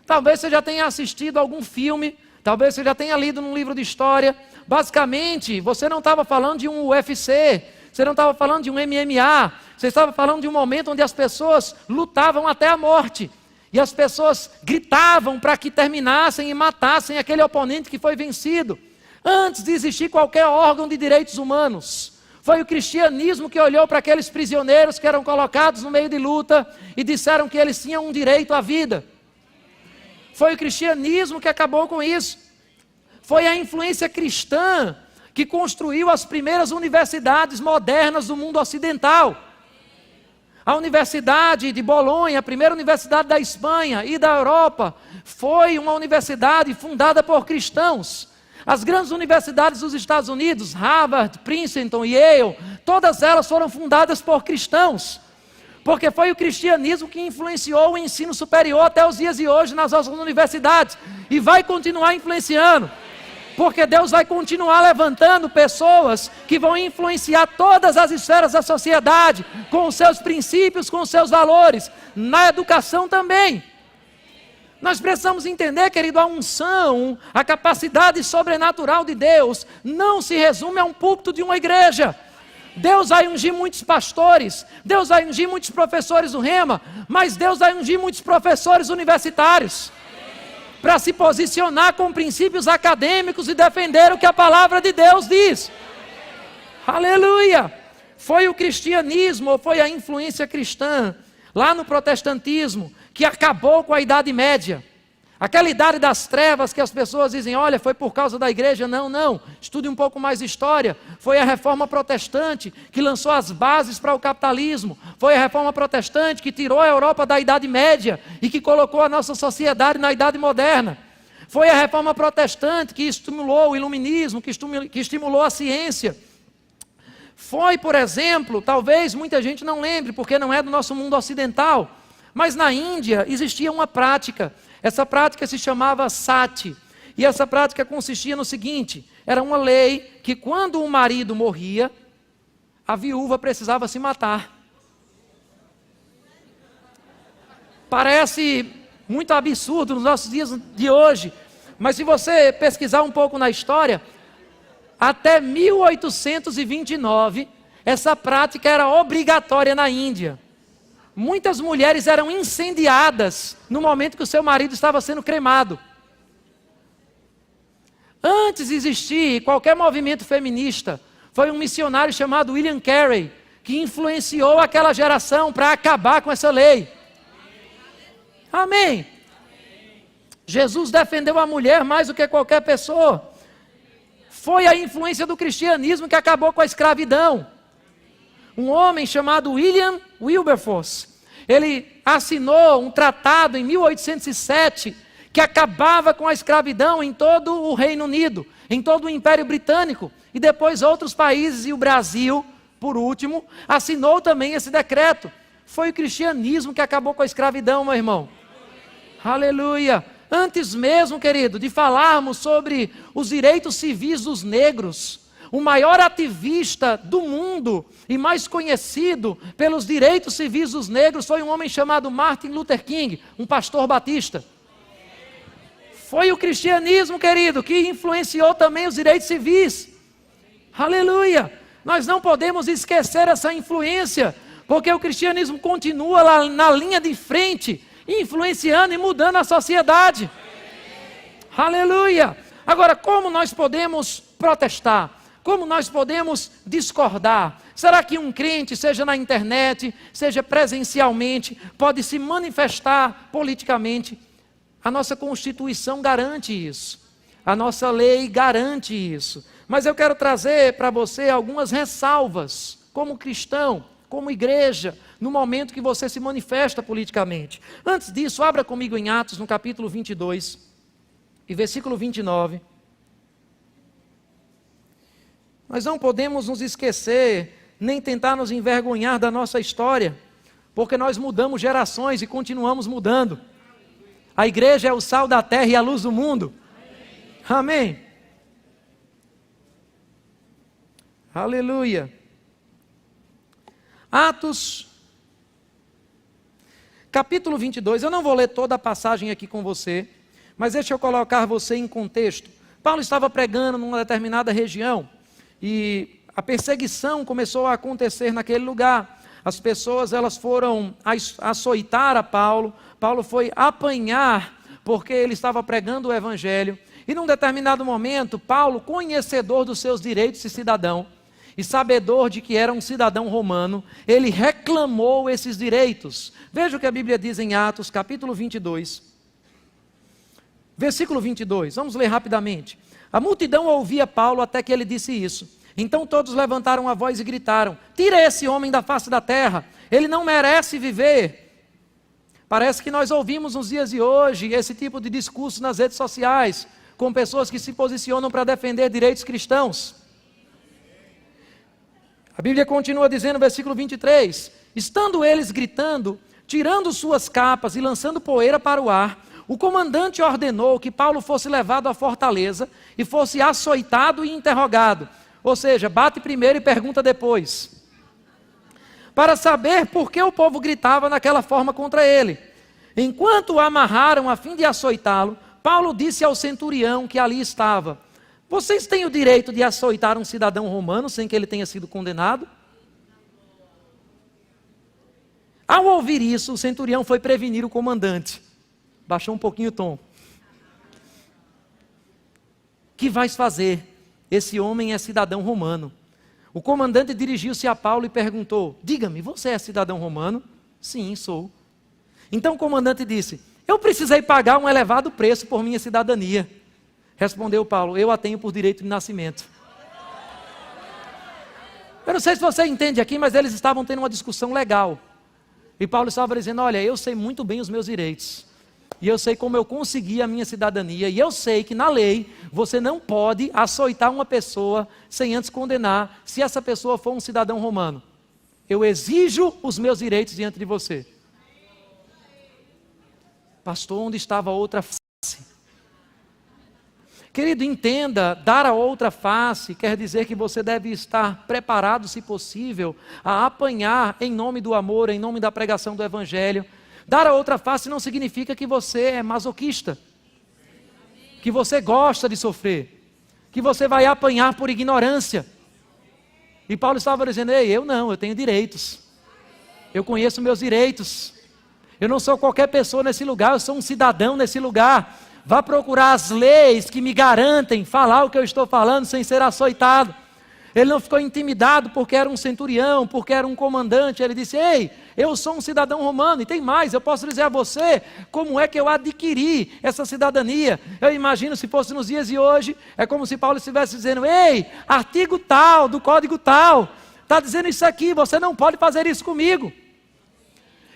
Talvez você já tenha assistido algum filme, talvez você já tenha lido num livro de história. Basicamente, você não estava falando de um UFC, você não estava falando de um MMA, você estava falando de um momento onde as pessoas lutavam até a morte. E as pessoas gritavam para que terminassem e matassem aquele oponente que foi vencido, antes de existir qualquer órgão de direitos humanos. Foi o cristianismo que olhou para aqueles prisioneiros que eram colocados no meio de luta e disseram que eles tinham um direito à vida. Foi o cristianismo que acabou com isso. Foi a influência cristã que construiu as primeiras universidades modernas do mundo ocidental. A Universidade de Bolonha, a primeira universidade da Espanha e da Europa, foi uma universidade fundada por cristãos. As grandes universidades dos Estados Unidos, Harvard, Princeton, Yale, todas elas foram fundadas por cristãos, porque foi o cristianismo que influenciou o ensino superior até os dias de hoje nas nossas universidades, e vai continuar influenciando, porque Deus vai continuar levantando pessoas que vão influenciar todas as esferas da sociedade, com os seus princípios, com os seus valores, na educação também. Nós precisamos entender, querido, a unção, a capacidade sobrenatural de Deus não se resume a um púlpito de uma igreja. Deus vai ungir muitos pastores, Deus vai ungir muitos professores do Rema, mas Deus vai ungir muitos professores universitários para se posicionar com princípios acadêmicos e defender o que a palavra de Deus diz. Aleluia! Foi o cristianismo, ou foi a influência cristã, lá no protestantismo, que acabou com a Idade Média. Aquela idade das trevas que as pessoas dizem, olha, foi por causa da igreja. Não, não. Estude um pouco mais de história. Foi a Reforma Protestante que lançou as bases para o capitalismo. Foi a Reforma Protestante que tirou a Europa da Idade Média e que colocou a nossa sociedade na Idade Moderna. Foi a Reforma Protestante que estimulou o iluminismo, que estimulou a ciência. Foi, por exemplo, talvez muita gente não lembre, porque não é do nosso mundo ocidental, mas na Índia existia uma prática. Essa prática se chamava sati. E essa prática consistia no seguinte: era uma lei que quando o marido morria, a viúva precisava se matar. Parece muito absurdo nos nossos dias de hoje, mas se você pesquisar um pouco na história, até 1829, essa prática era obrigatória na Índia. Muitas mulheres eram incendiadas no momento que o seu marido estava sendo cremado. Antes de existir qualquer movimento feminista, foi um missionário chamado William Carey que influenciou aquela geração para acabar com essa lei. Amém. Jesus defendeu a mulher mais do que qualquer pessoa. Foi a influência do cristianismo que acabou com a escravidão. Um homem chamado William Wilberforce, ele assinou um tratado em 1807 que acabava com a escravidão em todo o Reino Unido, em todo o Império Britânico, e depois outros países, e o Brasil, por último, assinou também esse decreto. Foi o cristianismo que acabou com a escravidão, meu irmão. Aleluia! Antes mesmo, querido, de falarmos sobre os direitos civis dos negros, o maior ativista do mundo e mais conhecido pelos direitos civis dos negros foi um homem chamado Martin Luther King, um pastor batista. Foi o cristianismo, querido, que influenciou também os direitos civis. Aleluia! Nós não podemos esquecer essa influência, porque o cristianismo continua lá na linha de frente, influenciando e mudando a sociedade. Aleluia! Agora, como nós podemos protestar? Como nós podemos discordar? Será que um crente, seja na internet, seja presencialmente, pode se manifestar politicamente? A nossa Constituição garante isso. A nossa lei garante isso. Mas eu quero trazer para você algumas ressalvas, como cristão, como igreja, no momento que você se manifesta politicamente. Antes disso, abra comigo em Atos, no capítulo 22, e versículo 29. Nós não podemos nos esquecer, nem tentar nos envergonhar da nossa história, porque nós mudamos gerações e continuamos mudando. A igreja é o sal da terra e a luz do mundo. Amém. Aleluia. Atos, capítulo 22, eu não vou ler toda a passagem aqui com você, mas deixa eu colocar você em contexto. Paulo estava pregando numa determinada região, e a perseguição começou a acontecer naquele lugar. As pessoas, elas foram açoitar a Paulo. Paulo foi apanhar porque ele estava pregando o evangelho. E num determinado momento, Paulo, conhecedor dos seus direitos de cidadão e sabedor de que era um cidadão romano, ele reclamou esses direitos. Veja o que a Bíblia diz em Atos, capítulo 22, versículo 22. Vamos ler rapidamente. A multidão ouvia Paulo até que ele disse isso. Então todos levantaram a voz e gritaram: tira esse homem da face da terra, ele não merece viver. Parece que nós ouvimos nos dias de hoje esse tipo de discurso nas redes sociais, com pessoas que se posicionam para defender direitos cristãos. A Bíblia continua dizendo no versículo 23, estando eles gritando, tirando suas capas e lançando poeira para o ar, o comandante ordenou que Paulo fosse levado à fortaleza e fosse açoitado e interrogado. Ou seja, bate primeiro e pergunta depois. Para saber por que o povo gritava naquela forma contra ele. Enquanto o amarraram a fim de açoitá-lo, Paulo disse ao centurião que ali estava: vocês têm o direito de açoitar um cidadão romano sem que ele tenha sido condenado? Ao ouvir isso, o centurião foi prevenir o comandante. Baixou um pouquinho o tom. Que vais fazer? Esse homem é cidadão romano. O comandante dirigiu-se a Paulo e perguntou: diga-me, você é cidadão romano? Sim, sou. Então o comandante disse: eu precisei pagar um elevado preço por minha cidadania. Respondeu Paulo: eu a tenho por direito de nascimento. Eu não sei se você entende aqui, mas eles estavam tendo uma discussão legal. E Paulo estava dizendo: olha, eu sei muito bem os meus direitos. E eu sei como eu consegui a minha cidadania. E eu sei que na lei você não pode açoitar uma pessoa sem antes condenar, se essa pessoa for um cidadão romano. Eu exijo os meus direitos diante de você. Pastor, onde estava a outra face? Querido, entenda, dar a outra face quer dizer que você deve estar preparado, se possível, a apanhar em nome do amor, em nome da pregação do Evangelho. Dar a outra face não significa que você é masoquista, que você gosta de sofrer, que você vai apanhar por ignorância. E Paulo estava dizendo: ei, eu não, eu tenho direitos, eu conheço meus direitos. Eu não sou qualquer pessoa nesse lugar, eu sou um cidadão nesse lugar. Vá procurar as leis que me garantem falar o que eu estou falando sem ser açoitado. Ele não ficou intimidado porque era um centurião, porque era um comandante. Ele disse: ei, eu sou um cidadão romano. E tem mais, eu posso dizer a você como é que eu adquiri essa cidadania. Eu imagino, se fosse nos dias de hoje, é como se Paulo estivesse dizendo: ei, artigo tal, do código tal, está dizendo isso aqui, você não pode fazer isso comigo.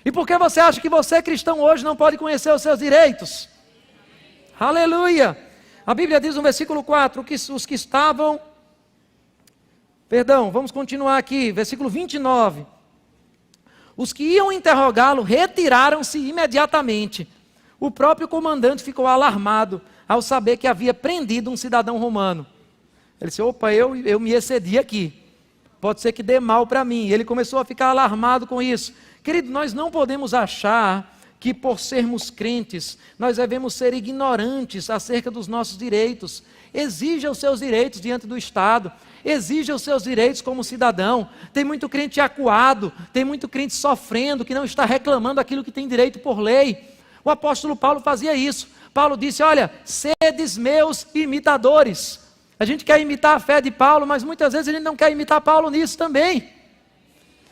E por que você acha que você, cristão, hoje não pode conhecer os seus direitos? Aleluia! A Bíblia diz no versículo 4, que os que estavam... vamos continuar aqui, versículo 29. Os que iam interrogá-lo retiraram-se imediatamente. O próprio comandante ficou alarmado ao saber que havia prendido um cidadão romano. Ele disse: opa, eu me excedi aqui. Pode ser que dê mal para mim. Ele começou a ficar alarmado com isso. Querido, nós não podemos achar que por sermos crentes, nós devemos ser ignorantes acerca dos nossos direitos. Exija os seus direitos diante do Estado. Exija os seus direitos como cidadão. Tem muito crente acuado, tem muito crente sofrendo, que não está reclamando aquilo que tem direito por lei. O apóstolo Paulo fazia isso. Paulo disse: olha, sedes meus imitadores. A gente quer imitar a fé de Paulo, mas muitas vezes a gente não quer imitar Paulo nisso também.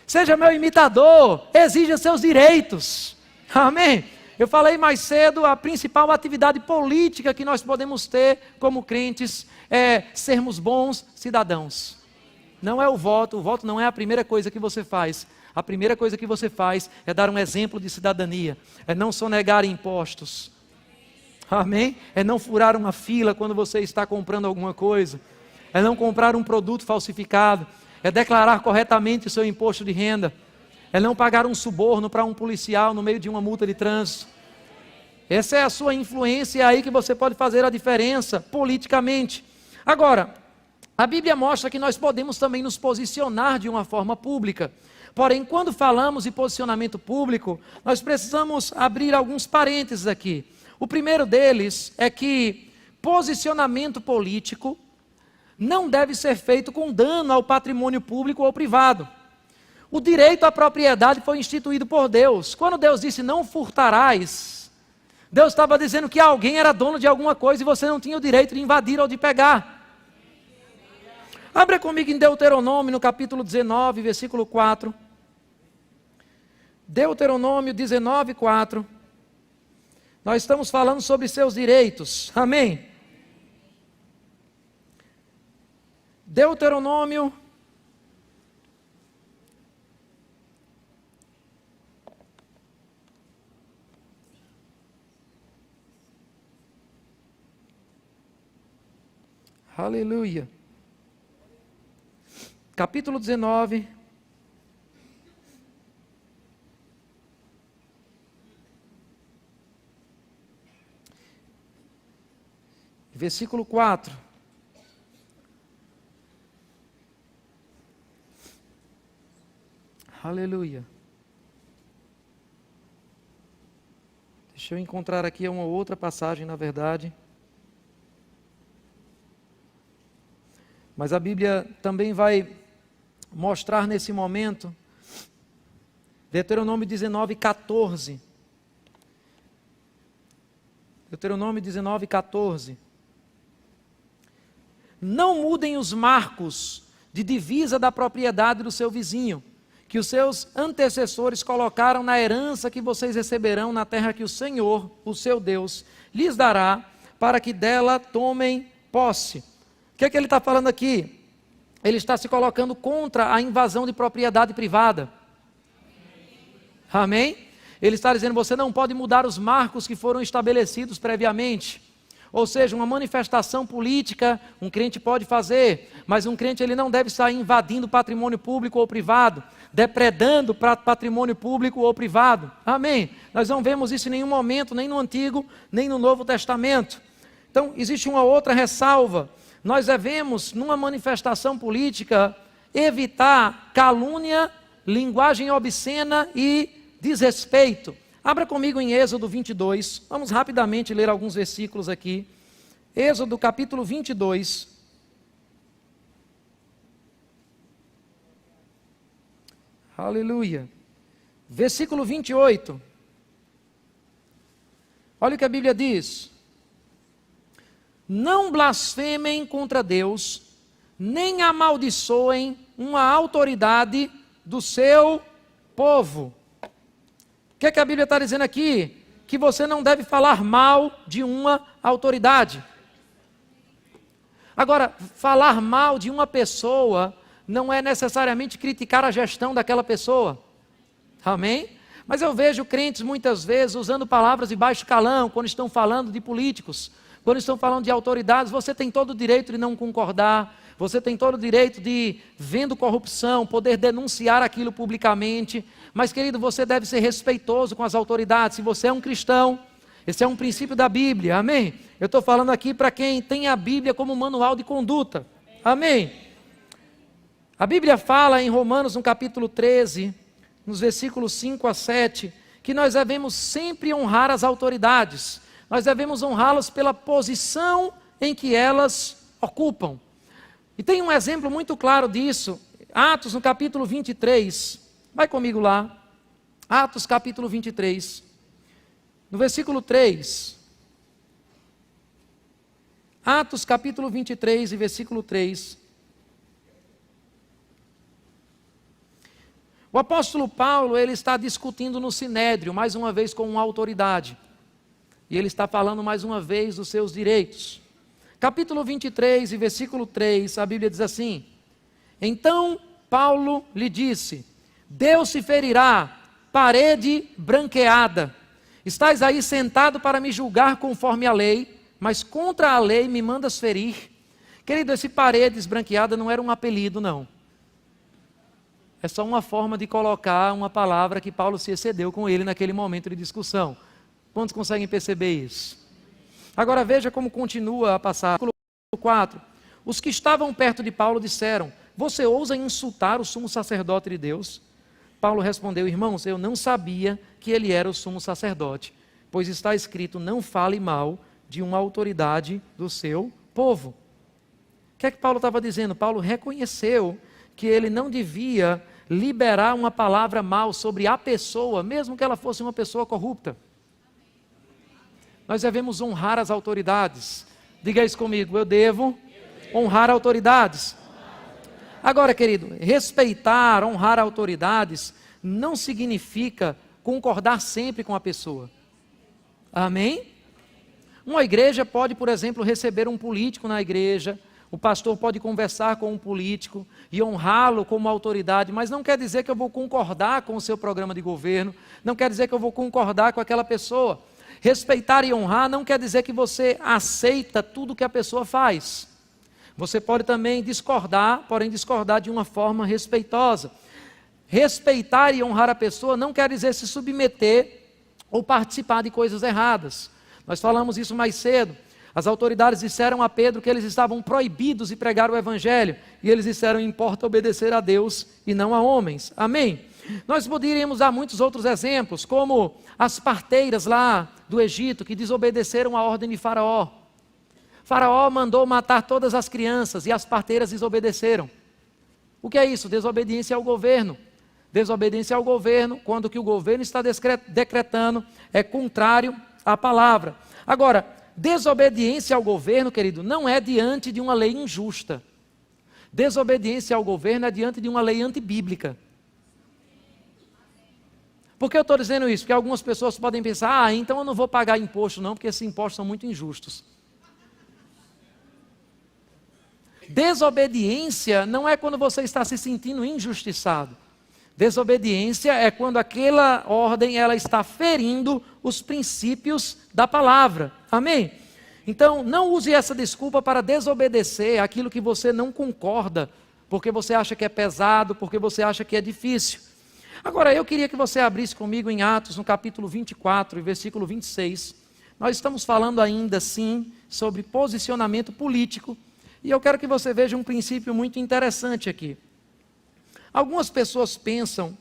Seja meu imitador, exija seus direitos. Amém? Eu falei mais cedo, a principal atividade política que nós podemos ter como crentes é sermos bons cidadãos. Não é o voto não é a primeira coisa que você faz. A primeira coisa que você faz é dar um exemplo de cidadania, é não sonegar impostos. Amém? É não furar uma fila quando você está comprando alguma coisa, é não comprar um produto falsificado, é declarar corretamente o seu imposto de renda, é não pagar um suborno para um policial no meio de uma multa de trânsito. Essa é a sua influência, é aí que você pode fazer a diferença politicamente. Agora, a Bíblia mostra que nós podemos também nos posicionar de uma forma pública. Porém, quando falamos de posicionamento público, nós precisamos abrir alguns parênteses aqui. O primeiro deles é que posicionamento político não deve ser feito com dano ao patrimônio público ou privado. O direito à propriedade foi instituído por Deus. Quando Deus disse não furtarás, Deus estava dizendo que alguém era dono de alguma coisa e você não tinha o direito de invadir ou de pegar. Abra comigo em Deuteronômio, no capítulo 19, versículo 4. Deuteronômio 19, 4. Nós estamos falando sobre seus direitos. Amém? Deuteronômio. Aleluia. Capítulo 19. Versículo 4. Aleluia. Deixa eu encontrar aqui uma outra passagem, na verdade. Mas a Bíblia também vai mostrar nesse momento, Deuteronômio 19:14. Deuteronômio 19:14. Não mudem os marcos de divisa da propriedade do seu vizinho, que os seus antecessores colocaram na herança que vocês receberão na terra que o Senhor, o seu Deus, lhes dará, para que dela tomem posse. O que é que ele está falando aqui? Ele está se colocando contra a invasão de propriedade privada. Amém? Ele está dizendo, você não pode mudar os marcos que foram estabelecidos previamente. Ou seja, uma manifestação política, um crente pode fazer, mas um crente ele não deve sair invadindo patrimônio público ou privado, depredando patrimônio público ou privado. Amém? Nós não vemos isso em nenhum momento, nem no Antigo, nem no Novo Testamento. Então, existe uma outra ressalva. Nós devemos, numa manifestação política, evitar calúnia, linguagem obscena e desrespeito. Abra comigo em Êxodo 22, vamos rapidamente ler alguns versículos aqui. Êxodo capítulo 22. Aleluia. Versículo 28. Olha o que a Bíblia diz. Não blasfemem contra Deus, nem amaldiçoem uma autoridade do seu povo. O que é que a Bíblia está dizendo aqui? Que você não deve falar mal de uma autoridade. Agora, falar mal de uma pessoa não é necessariamente criticar a gestão daquela pessoa. Amém? Mas eu vejo crentes muitas vezes usando palavras de baixo calão, quando estão falando de políticos, quando estão falando de autoridades. Você tem todo o direito de não concordar, você tem todo o direito de, vendo corrupção, poder denunciar aquilo publicamente. Mas, querido, você deve ser respeitoso com as autoridades. Se você é um cristão, esse é um princípio da Bíblia, amém? Eu estou falando aqui para quem tem a Bíblia como manual de conduta, amém? A Bíblia fala em Romanos, no capítulo 13, nos versículos 5 a 7, que nós devemos sempre honrar as autoridades. Nós devemos honrá-las pela posição em que elas ocupam. E tem um exemplo muito claro disso, Atos no capítulo 23, vai comigo lá, Atos capítulo 23, no versículo 3, Atos capítulo 23 e versículo 3, o apóstolo Paulo, ele está discutindo no Sinédrio, mais uma vez com uma autoridade, e ele está falando mais uma vez dos seus direitos. Capítulo 23 e versículo 3, a Bíblia diz assim: então Paulo lhe disse, Deus se ferirá, parede branqueada, estás aí sentado para me julgar conforme a lei, mas contra a lei me mandas ferir. Querido, esse parede esbranqueada não era um apelido, não. É só uma forma de colocar uma palavra que Paulo se excedeu com ele naquele momento de discussão. Quantos conseguem perceber isso? Agora veja como continua a passagem. 4. Os que estavam perto de Paulo disseram, você ousa insultar o sumo sacerdote de Deus? Paulo respondeu, irmãos, eu não sabia que ele era o sumo sacerdote, pois está escrito, não fale mal de uma autoridade do seu povo. O que é que Paulo estava dizendo? Paulo reconheceu que ele não devia liberar uma palavra mal sobre a pessoa, mesmo que ela fosse uma pessoa corrupta. Nós devemos honrar as autoridades. Diga isso comigo, eu devo honrar autoridades. Agora, querido, respeitar, honrar autoridades não significa concordar sempre com a pessoa. Amém? Uma igreja pode, por exemplo, receber um político na igreja, o pastor pode conversar com um político e honrá-lo como autoridade, mas não quer dizer que eu vou concordar com o seu programa de governo, não quer dizer que eu vou concordar com aquela pessoa. Respeitar e honrar não quer dizer que você aceita tudo que a pessoa faz. Você pode também discordar, porém discordar de uma forma respeitosa. Respeitar e honrar a pessoa não quer dizer se submeter ou participar de coisas erradas. Nós falamos isso mais cedo. As autoridades disseram a Pedro que eles estavam proibidos de pregar o evangelho. E eles disseram, importa obedecer a Deus e não a homens. Amém? Nós poderíamos dar muitos outros exemplos, como as parteiras lá do Egito que desobedeceram a ordem de Faraó. Faraó mandou matar todas as crianças e as parteiras desobedeceram. O que é isso? Desobediência ao governo. Desobediência ao governo, quando o que o governo está decretando é contrário à palavra. Agora, desobediência ao governo, querido, não é diante de uma lei injusta. Desobediência ao governo é diante de uma lei antibíblica. Por que eu estou dizendo isso? Porque algumas pessoas podem pensar, então eu não vou pagar imposto não, porque esses impostos são muito injustos. Desobediência não é quando você está se sentindo injustiçado. Desobediência é quando aquela ordem ela está ferindo os princípios da palavra. Amém? Então, não use essa desculpa para desobedecer aquilo que você não concorda, porque você acha que é pesado, porque você acha que é difícil. Agora, eu queria que você abrisse comigo em Atos, no capítulo 24, versículo 26. Nós estamos falando ainda, sim, sobre posicionamento político. E eu quero que você veja um princípio muito interessante aqui. Algumas pessoas pensam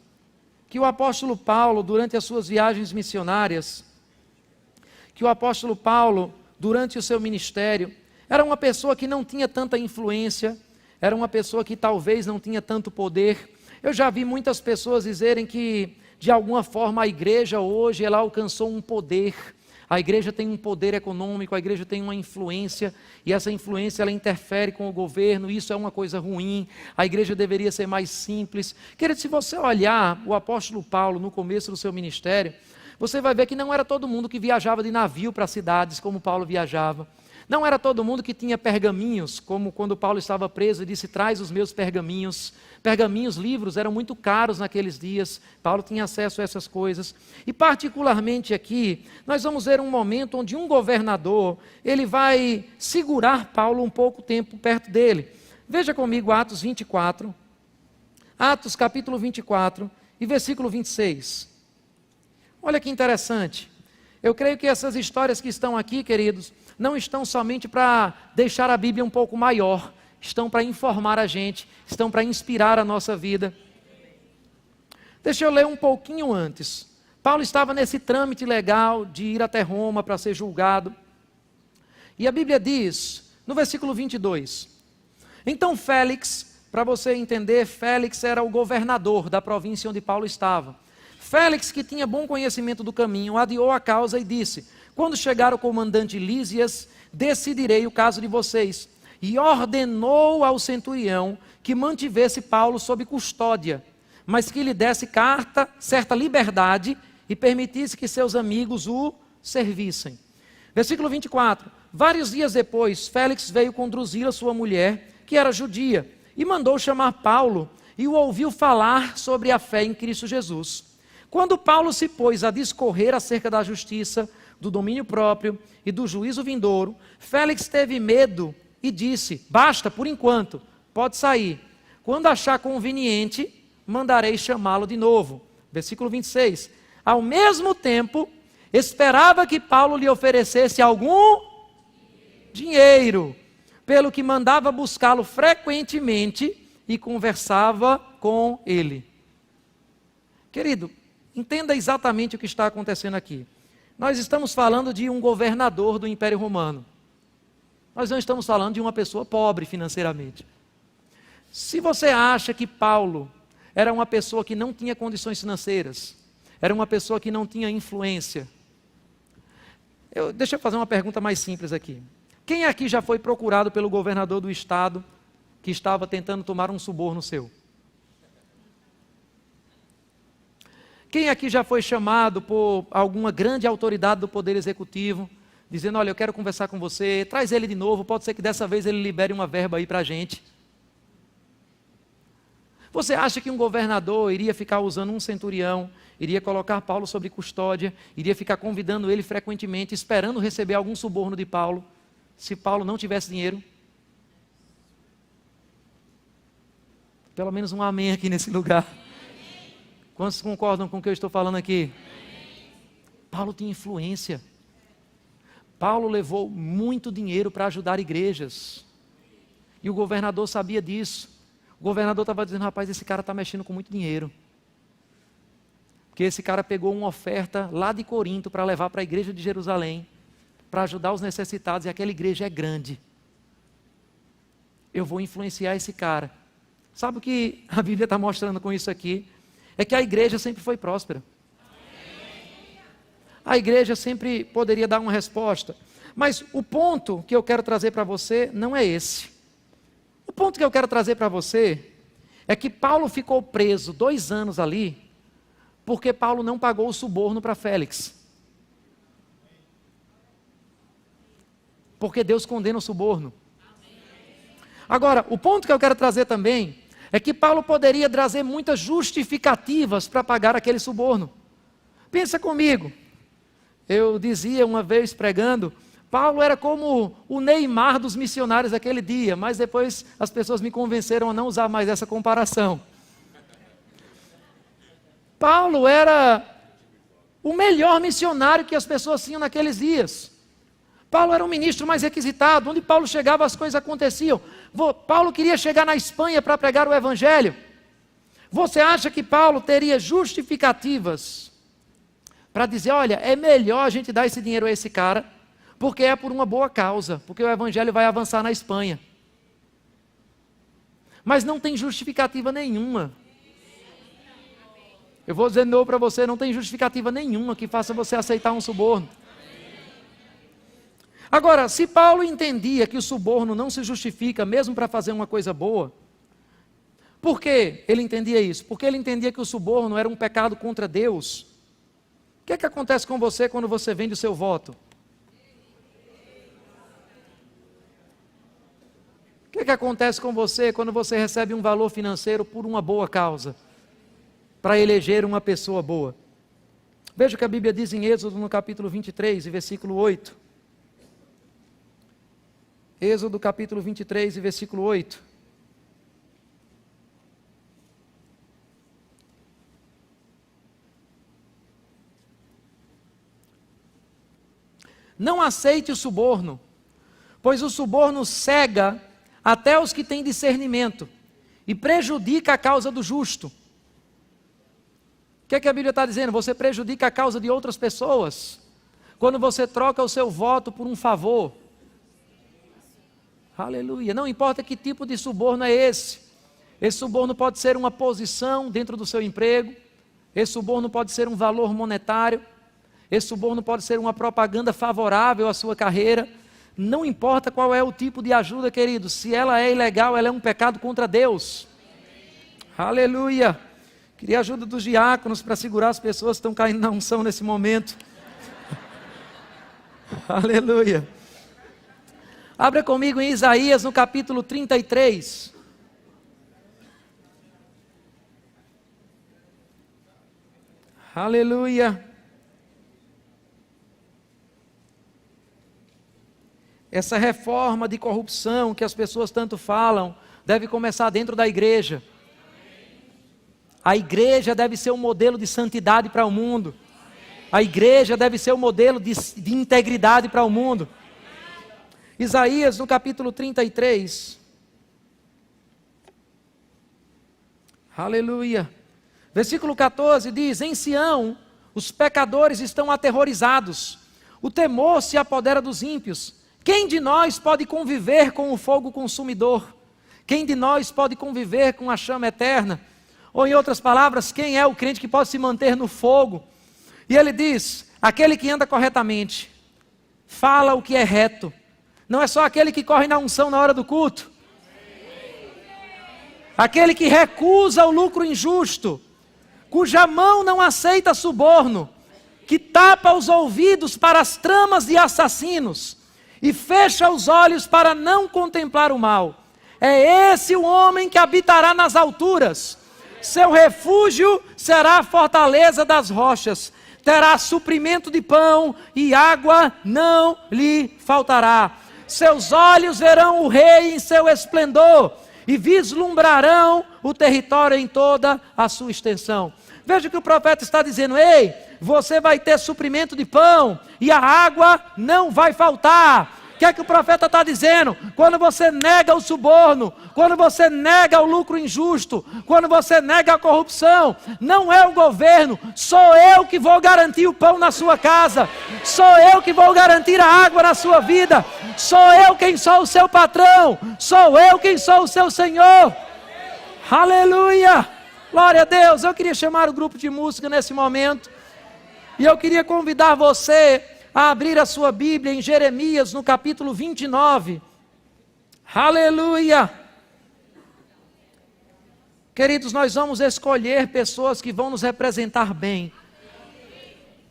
que o apóstolo Paulo, durante as suas viagens missionárias, que o apóstolo Paulo, durante o seu ministério, era uma pessoa que não tinha tanta influência, era uma pessoa que talvez não tinha tanto poder. Eu já vi muitas pessoas dizerem que, de alguma forma, a igreja hoje, ela alcançou um poder. A igreja tem um poder econômico, a igreja tem uma influência, e essa influência ela interfere com o governo, isso é uma coisa ruim, a igreja deveria ser mais simples. Querido, se você olhar o apóstolo Paulo no começo do seu ministério, você vai ver que não era todo mundo que viajava de navio para cidades como Paulo viajava. Não era todo mundo que tinha pergaminhos, como quando Paulo estava preso e disse, traz os meus pergaminhos. Pergaminhos, livros, eram muito caros naqueles dias. Paulo tinha acesso a essas coisas. E particularmente aqui, nós vamos ver um momento onde um governador, ele vai segurar Paulo um pouco tempo perto dele. Veja comigo Atos 24. Atos capítulo 24 e versículo 26. Olha que interessante. Eu creio que essas histórias que estão aqui, queridos, não estão somente para deixar a Bíblia um pouco maior, estão para informar a gente, estão para inspirar a nossa vida. Deixa eu ler um pouquinho antes. Paulo estava nesse trâmite legal de ir até Roma para ser julgado. E a Bíblia diz, no versículo 22, então Félix, para você entender, Félix era o governador da província onde Paulo estava. Félix, que tinha bom conhecimento do caminho, adiou a causa e disse, quando chegar o comandante Lísias, decidirei o caso de vocês. E ordenou ao centurião que mantivesse Paulo sob custódia, mas que lhe desse certa liberdade e permitisse que seus amigos o servissem. Versículo 24. Vários dias depois, Félix veio com Drusila, sua mulher, que era judia, e mandou chamar Paulo e o ouviu falar sobre a fé em Cristo Jesus. Quando Paulo se pôs a discorrer acerca da justiça, do domínio próprio e do juízo vindouro, Félix teve medo e disse, basta por enquanto, pode sair. Quando achar conveniente, mandarei chamá-lo de novo. Versículo 26. Ao mesmo tempo, esperava que Paulo lhe oferecesse algum dinheiro, pelo que mandava buscá-lo frequentemente e conversava com ele. Querido, entenda exatamente o que está acontecendo aqui. Nós estamos falando de um governador do Império Romano. Nós não estamos falando de uma pessoa pobre financeiramente. Se você acha que Paulo era uma pessoa que não tinha condições financeiras, era uma pessoa que não tinha influência, deixa eu fazer uma pergunta mais simples aqui. Quem aqui já foi procurado pelo governador do estado que estava tentando tomar um suborno seu? Quem aqui já foi chamado por alguma grande autoridade do Poder Executivo, dizendo, olha, eu quero conversar com você, traz ele de novo, pode ser que dessa vez ele libere uma verba aí para a gente. Você acha que um governador iria ficar usando um centurião, iria colocar Paulo sob custódia, iria ficar convidando ele frequentemente, esperando receber algum suborno de Paulo, se Paulo não tivesse dinheiro? Pelo menos um amém aqui nesse lugar. Quantos concordam com o que eu estou falando aqui? Paulo tinha influência. Paulo levou muito dinheiro para ajudar igrejas. E o governador sabia disso. O governador estava dizendo, rapaz, esse cara está mexendo com muito dinheiro. que esse cara pegou uma oferta lá de Corinto para levar para a igreja de Jerusalém, para ajudar os necessitados, e aquela igreja é grande. Eu vou influenciar esse cara. Sabe o que a Bíblia está mostrando com isso aqui? É que a igreja sempre foi próspera. A igreja sempre poderia dar uma resposta. Mas o ponto que eu quero trazer para você não é esse. O ponto que eu quero trazer para você é que Paulo ficou preso 2 anos ali, porque Paulo não pagou o suborno para Félix. Porque Deus condena o suborno. Agora, o ponto que eu quero trazer também é que Paulo poderia trazer muitas justificativas para pagar aquele suborno. Pensa comigo. Eu dizia uma vez pregando, Paulo era como o Neymar dos missionários daquele dia, mas depois as pessoas me convenceram a não usar mais essa comparação. Paulo era o melhor missionário que as pessoas tinham naqueles dias. Paulo era o ministro mais requisitado, onde Paulo chegava as coisas aconteciam. Paulo queria chegar na Espanha para pregar o evangelho. Você acha que Paulo teria justificativas para dizer, olha, é melhor a gente dar esse dinheiro a esse cara, porque é por uma boa causa, porque o evangelho vai avançar na Espanha. Mas não tem justificativa nenhuma. Eu vou dizer de novo para você, não tem justificativa nenhuma que faça você aceitar um suborno. Agora, se Paulo entendia que o suborno não se justifica mesmo para fazer uma coisa boa, por que ele entendia isso? Porque ele entendia que o suborno era um pecado contra Deus. O que é que acontece com você quando você vende o seu voto? O que é que acontece com você quando você recebe um valor financeiro por uma boa causa? Para eleger uma pessoa boa. Veja o que a Bíblia diz em Êxodo no capítulo 23, versículo 8. Êxodo capítulo 23, versículo 8. Não aceite o suborno, pois o suborno cega até os que têm discernimento e prejudica a causa do justo. O que é que a Bíblia está dizendo? Você prejudica a causa de outras pessoas quando você troca o seu voto por um favor. Aleluia. Não importa que tipo de suborno é esse. Esse suborno pode ser uma posição dentro do seu emprego. Esse suborno pode ser um valor monetário. Esse suborno pode ser uma propaganda favorável à sua carreira. Não importa qual é o tipo de ajuda, querido. Se ela é ilegal, ela é um pecado contra Deus. Aleluia. Queria a ajuda dos diáconos para segurar as pessoas que estão caindo na unção nesse momento. Aleluia. Abra comigo em Isaías no capítulo 33. Aleluia. Essa reforma de corrupção que as pessoas tanto falam, deve começar dentro da igreja. A igreja deve ser um modelo de santidade para o mundo. A igreja deve ser um modelo de integridade para o mundo. Isaías no capítulo 33. Aleluia. Versículo 14 diz: em Sião os pecadores estão aterrorizados, o temor se apodera dos ímpios. Quem de nós pode conviver com o fogo consumidor? Quem de nós pode conviver com a chama eterna? Ou em outras palavras, quem é o crente que pode se manter no fogo? E ele diz: aquele que anda corretamente, fala o que é reto. Não é só aquele que corre na unção na hora do culto. Aquele que recusa o lucro injusto, cuja mão não aceita suborno, que tapa os ouvidos para as tramas de assassinos e fecha os olhos para não contemplar o mal. É esse o homem que habitará nas alturas. Seu refúgio será a fortaleza das rochas. Terá suprimento de pão e água não lhe faltará. Seus olhos verão o rei em seu esplendor e vislumbrarão o território em toda a sua extensão. Veja o que o profeta está dizendo: ei, você vai ter suprimento de pão e a água não vai faltar. O que é que o profeta está dizendo? Quando você nega o suborno, quando você nega o lucro injusto, quando você nega a corrupção, não é o governo, sou eu que vou garantir o pão na sua casa, sou eu que vou garantir a água na sua vida, sou eu quem sou o seu patrão, sou eu quem sou o seu Senhor. Aleluia! Glória a Deus. Eu queria chamar o grupo de música nesse momento, e eu queria convidar você a abrir a sua Bíblia em Jeremias, no capítulo 29. Aleluia! Queridos, nós vamos escolher pessoas que vão nos representar bem.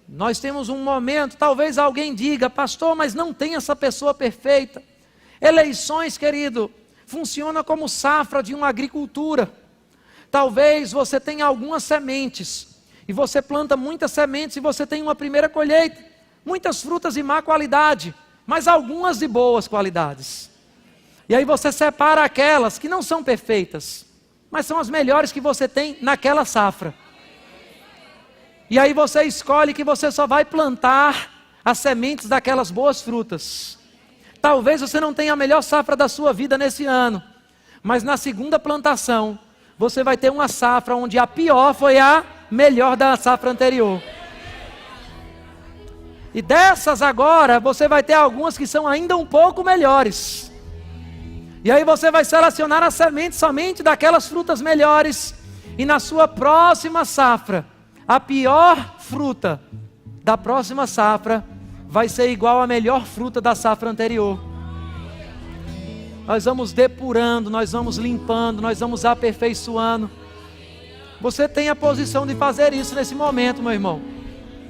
Nós temos um momento, talvez alguém diga, pastor, mas não tem essa pessoa perfeita. Eleições, querido, funciona como safra de uma agricultura. Talvez você tenha algumas sementes, e você planta muitas sementes e você tem uma primeira colheita. Muitas frutas de má qualidade, mas algumas de boas qualidades. E aí você separa aquelas que não são perfeitas, mas são as melhores que você tem naquela safra. E aí você escolhe que você só vai plantar as sementes daquelas boas frutas. Talvez você não tenha a melhor safra da sua vida nesse ano, mas na segunda plantação, você vai ter uma safra onde a pior foi a melhor da safra anterior. E dessas agora, você vai ter algumas que são ainda um pouco melhores. E aí você vai selecionar as sementes somente daquelas frutas melhores. E na sua próxima safra, a pior fruta da próxima safra vai ser igual à melhor fruta da safra anterior. Nós vamos depurando, nós vamos limpando, nós vamos aperfeiçoando. Você tem a posição de fazer isso nesse momento, meu irmão.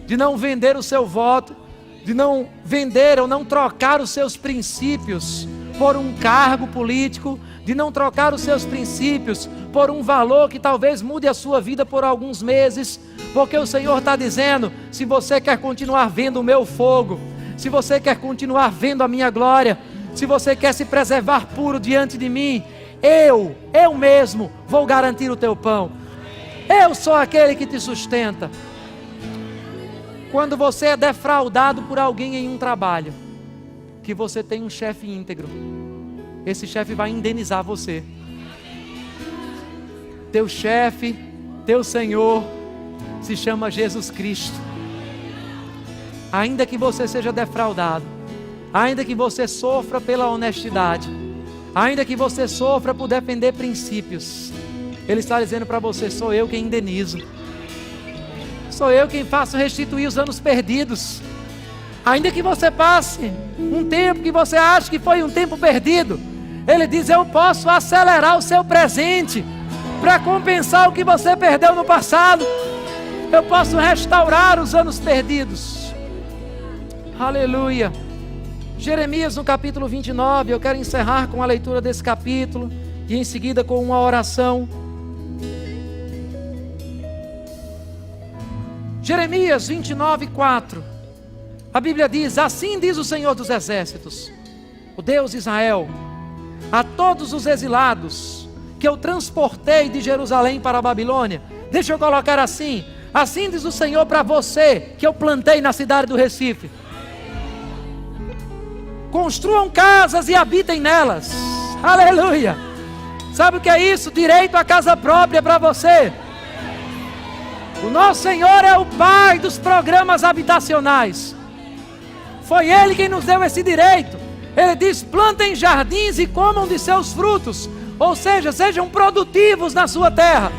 De não vender o seu voto, de não vender ou não trocar os seus princípios por um cargo político, de não trocar os seus princípios por um valor que talvez mude a sua vida por alguns meses, porque o Senhor está dizendo, se você quer continuar vendo o meu fogo, se você quer continuar vendo a minha glória, se você quer se preservar puro diante de mim, eu mesmo vou garantir o teu pão, eu sou aquele que te sustenta. Quando você é defraudado por alguém em um trabalho, que você tem um chefe íntegro, esse chefe vai indenizar você. Teu chefe, teu Senhor, se chama Jesus Cristo. Ainda que você seja defraudado, ainda que você sofra pela honestidade, ainda que você sofra por defender princípios, Ele está dizendo para você, sou eu quem indenizo. Sou eu quem faço restituir os anos perdidos. Ainda que você passe um tempo que você acha que foi um tempo perdido, Ele diz, eu posso acelerar o seu presente para compensar o que você perdeu no passado. Eu posso restaurar os anos perdidos. Aleluia. Jeremias no capítulo 29, eu quero encerrar com a leitura desse capítulo e em seguida com uma oração. Jeremias 29, 4. A Bíblia diz, assim diz o Senhor dos Exércitos, o Deus de Israel, a todos os exilados que eu transportei de Jerusalém para a Babilônia. Deixa eu colocar assim, assim diz o Senhor para você que eu plantei na cidade do Recife. Construam casas e habitem nelas. Aleluia. Sabe o que é isso? Direito à casa própria para você. O nosso Senhor é o Pai dos programas habitacionais. Foi Ele quem nos deu esse direito. Ele diz, plantem jardins e comam de seus frutos. Ou seja, sejam produtivos na sua terra.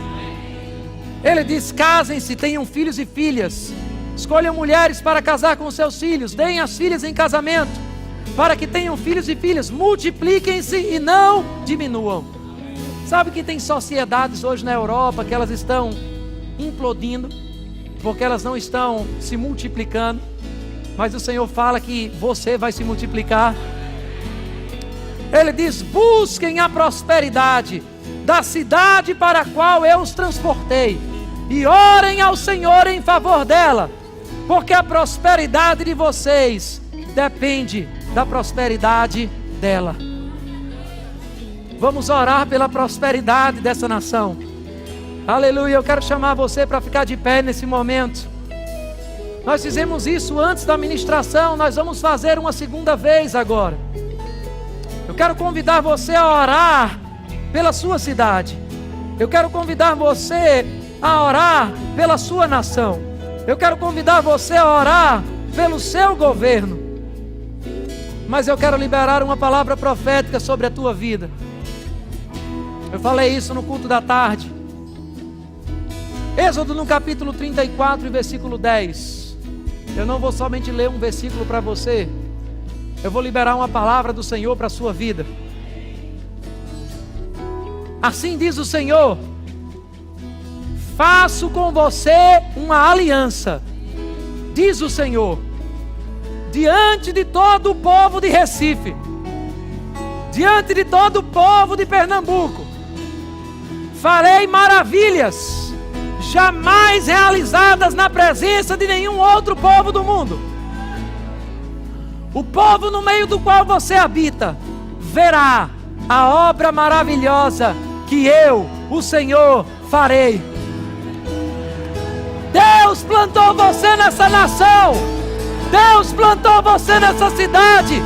Ele diz, casem-se, tenham filhos e filhas. Escolham mulheres para casar com seus filhos. Deem as filhas em casamento, para que tenham filhos e filhas. Multipliquem-se e não diminuam. Sabe que tem sociedades hoje na Europa que elas estão implodindo, porque elas não estão se multiplicando, mas o Senhor fala que você vai se multiplicar. Ele diz, busquem a prosperidade da cidade para a qual eu os transportei, e orem ao Senhor em favor dela, porque a prosperidade de vocês depende da prosperidade dela. Vamos orar pela prosperidade dessa nação. Aleluia, eu quero chamar você para ficar de pé nesse momento. Nós fizemos isso antes da ministração, nós vamos fazer uma segunda vez agora. Eu quero convidar você a orar pela sua cidade. Eu quero convidar você a orar pela sua nação. Eu quero convidar você a orar pelo seu governo. Mas eu quero liberar uma palavra profética sobre a tua vida. Eu falei isso no culto da tarde. Êxodo no capítulo 34 e versículo 10. Eu não vou somente ler um versículo para você. Eu vou liberar uma palavra do Senhor para a sua vida. Assim diz o Senhor: faço com você uma aliança, diz o Senhor, diante de todo o povo de Recife, diante de todo o povo de Pernambuco. Farei maravilhas jamais realizadas na presença de nenhum outro povo do mundo. O povo no meio do qual você habita verá a obra maravilhosa que eu, o Senhor, farei. Deus plantou você nessa nação. Deus plantou você nessa cidade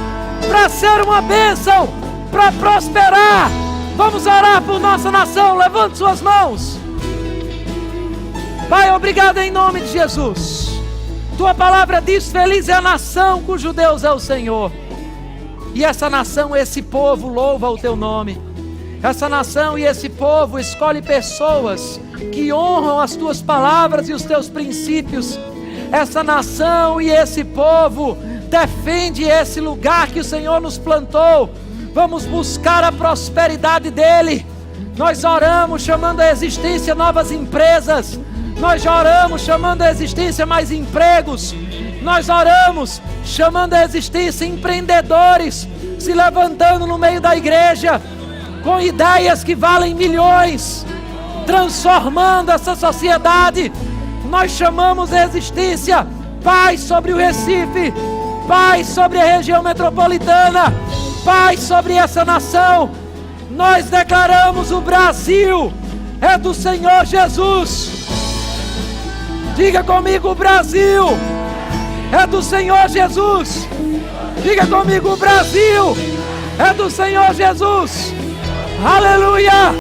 para ser uma bênção, para prosperar. Vamos orar por nossa nação. Levante suas mãos. Pai, obrigado em nome de Jesus. Tua palavra diz: feliz é a nação cujo Deus é o Senhor. E essa nação, esse povo louva o teu nome. Essa nação e esse povo escolhe pessoas que honram as tuas palavras e os teus princípios. Essa nação e esse povo defende esse lugar que o Senhor nos plantou. Vamos buscar a prosperidade dele. Nós oramos chamando à existência novas empresas. Nós oramos chamando à existência mais empregos. Nós oramos chamando à existência empreendedores se levantando no meio da igreja com ideias que valem milhões, transformando essa sociedade. Nós chamamos à existência paz sobre o Recife, paz sobre a região metropolitana, paz sobre essa nação. Nós declaramos: o Brasil é do Senhor Jesus. Diga comigo: o Brasil é do Senhor Jesus. Diga comigo: o Brasil é do Senhor Jesus. Aleluia!